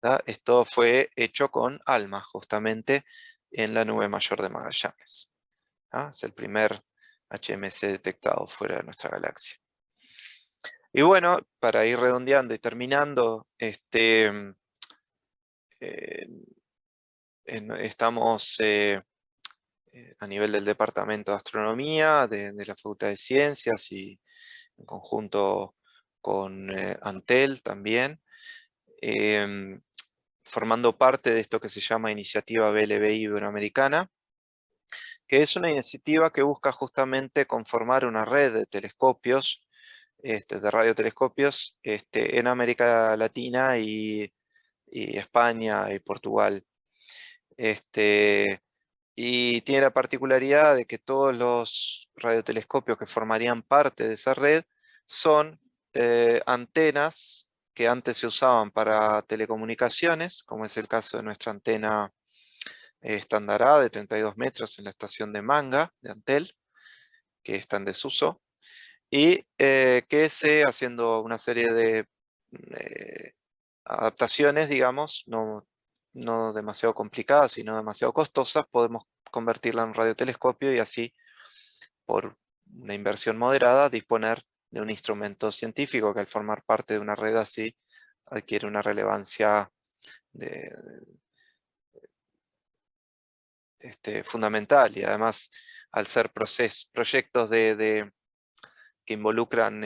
¿tá? Esto fue hecho con ALMA, justamente, en la nube mayor de Magallanes. ¿tá? Es el primer HMC detectado fuera de nuestra galaxia. Y bueno, para ir redondeando y terminando, estamos a nivel del Departamento de Astronomía, de la Facultad de Ciencias, y en conjunto con Antel también, formando parte de esto que se llama Iniciativa BLBI Iberoamericana, que es una iniciativa que busca justamente conformar una red de telescopios, de radiotelescopios, en América Latina y España y Portugal. Y tiene la particularidad de que todos los radiotelescopios que formarían parte de esa red son antenas que antes se usaban para telecomunicaciones, como es el caso de nuestra antena estándar A de 32 metros en la estación de Manga de Antel, que está en desuso, y que haciendo una serie de adaptaciones, digamos, no no demasiado complicadas y no demasiado costosas, podemos convertirla en un radiotelescopio y así, por una inversión moderada, disponer de un instrumento científico que al formar parte de una red así adquiere una relevancia fundamental, y además al ser proyectos que involucran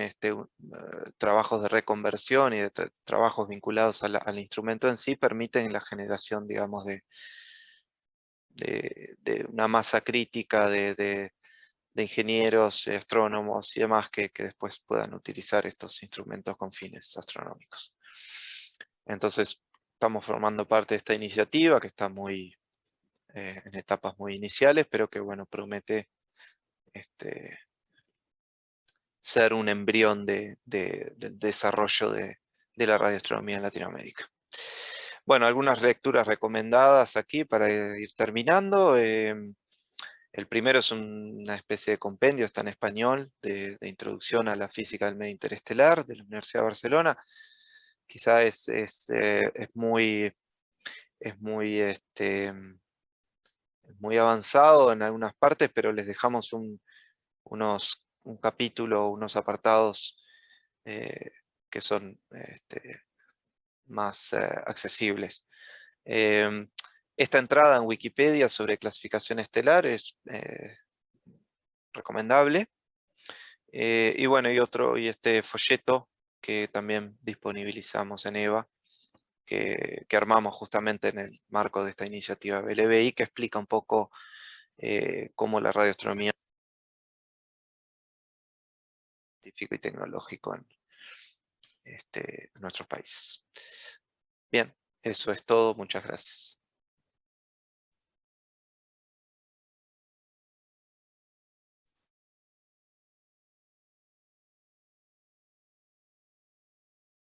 trabajos de reconversión y de trabajos vinculados al instrumento en sí, permiten la generación, digamos, de una masa crítica de ingenieros, astrónomos y demás que después puedan utilizar estos instrumentos con fines astronómicos. Entonces, estamos formando parte de esta iniciativa que está en etapas muy iniciales, pero que bueno, promete ser un embrión del desarrollo de la radioastronomía en Latinoamérica. Bueno, algunas lecturas recomendadas aquí para ir terminando. El primero es una especie de compendio, está en español, de introducción a la física del medio interestelar de la Universidad de Barcelona. Quizá es muy avanzado en algunas partes, pero les dejamos un capítulo, unos apartados eh, que son más accesibles. Esta entrada en Wikipedia sobre clasificación estelar es recomendable. Y bueno, y este folleto que también disponibilizamos en EVA, que armamos justamente en el marco de esta iniciativa BLBI, que explica un poco cómo la radioastronomía científico y tecnológico en nuestros países. Bien, eso es todo. Muchas gracias.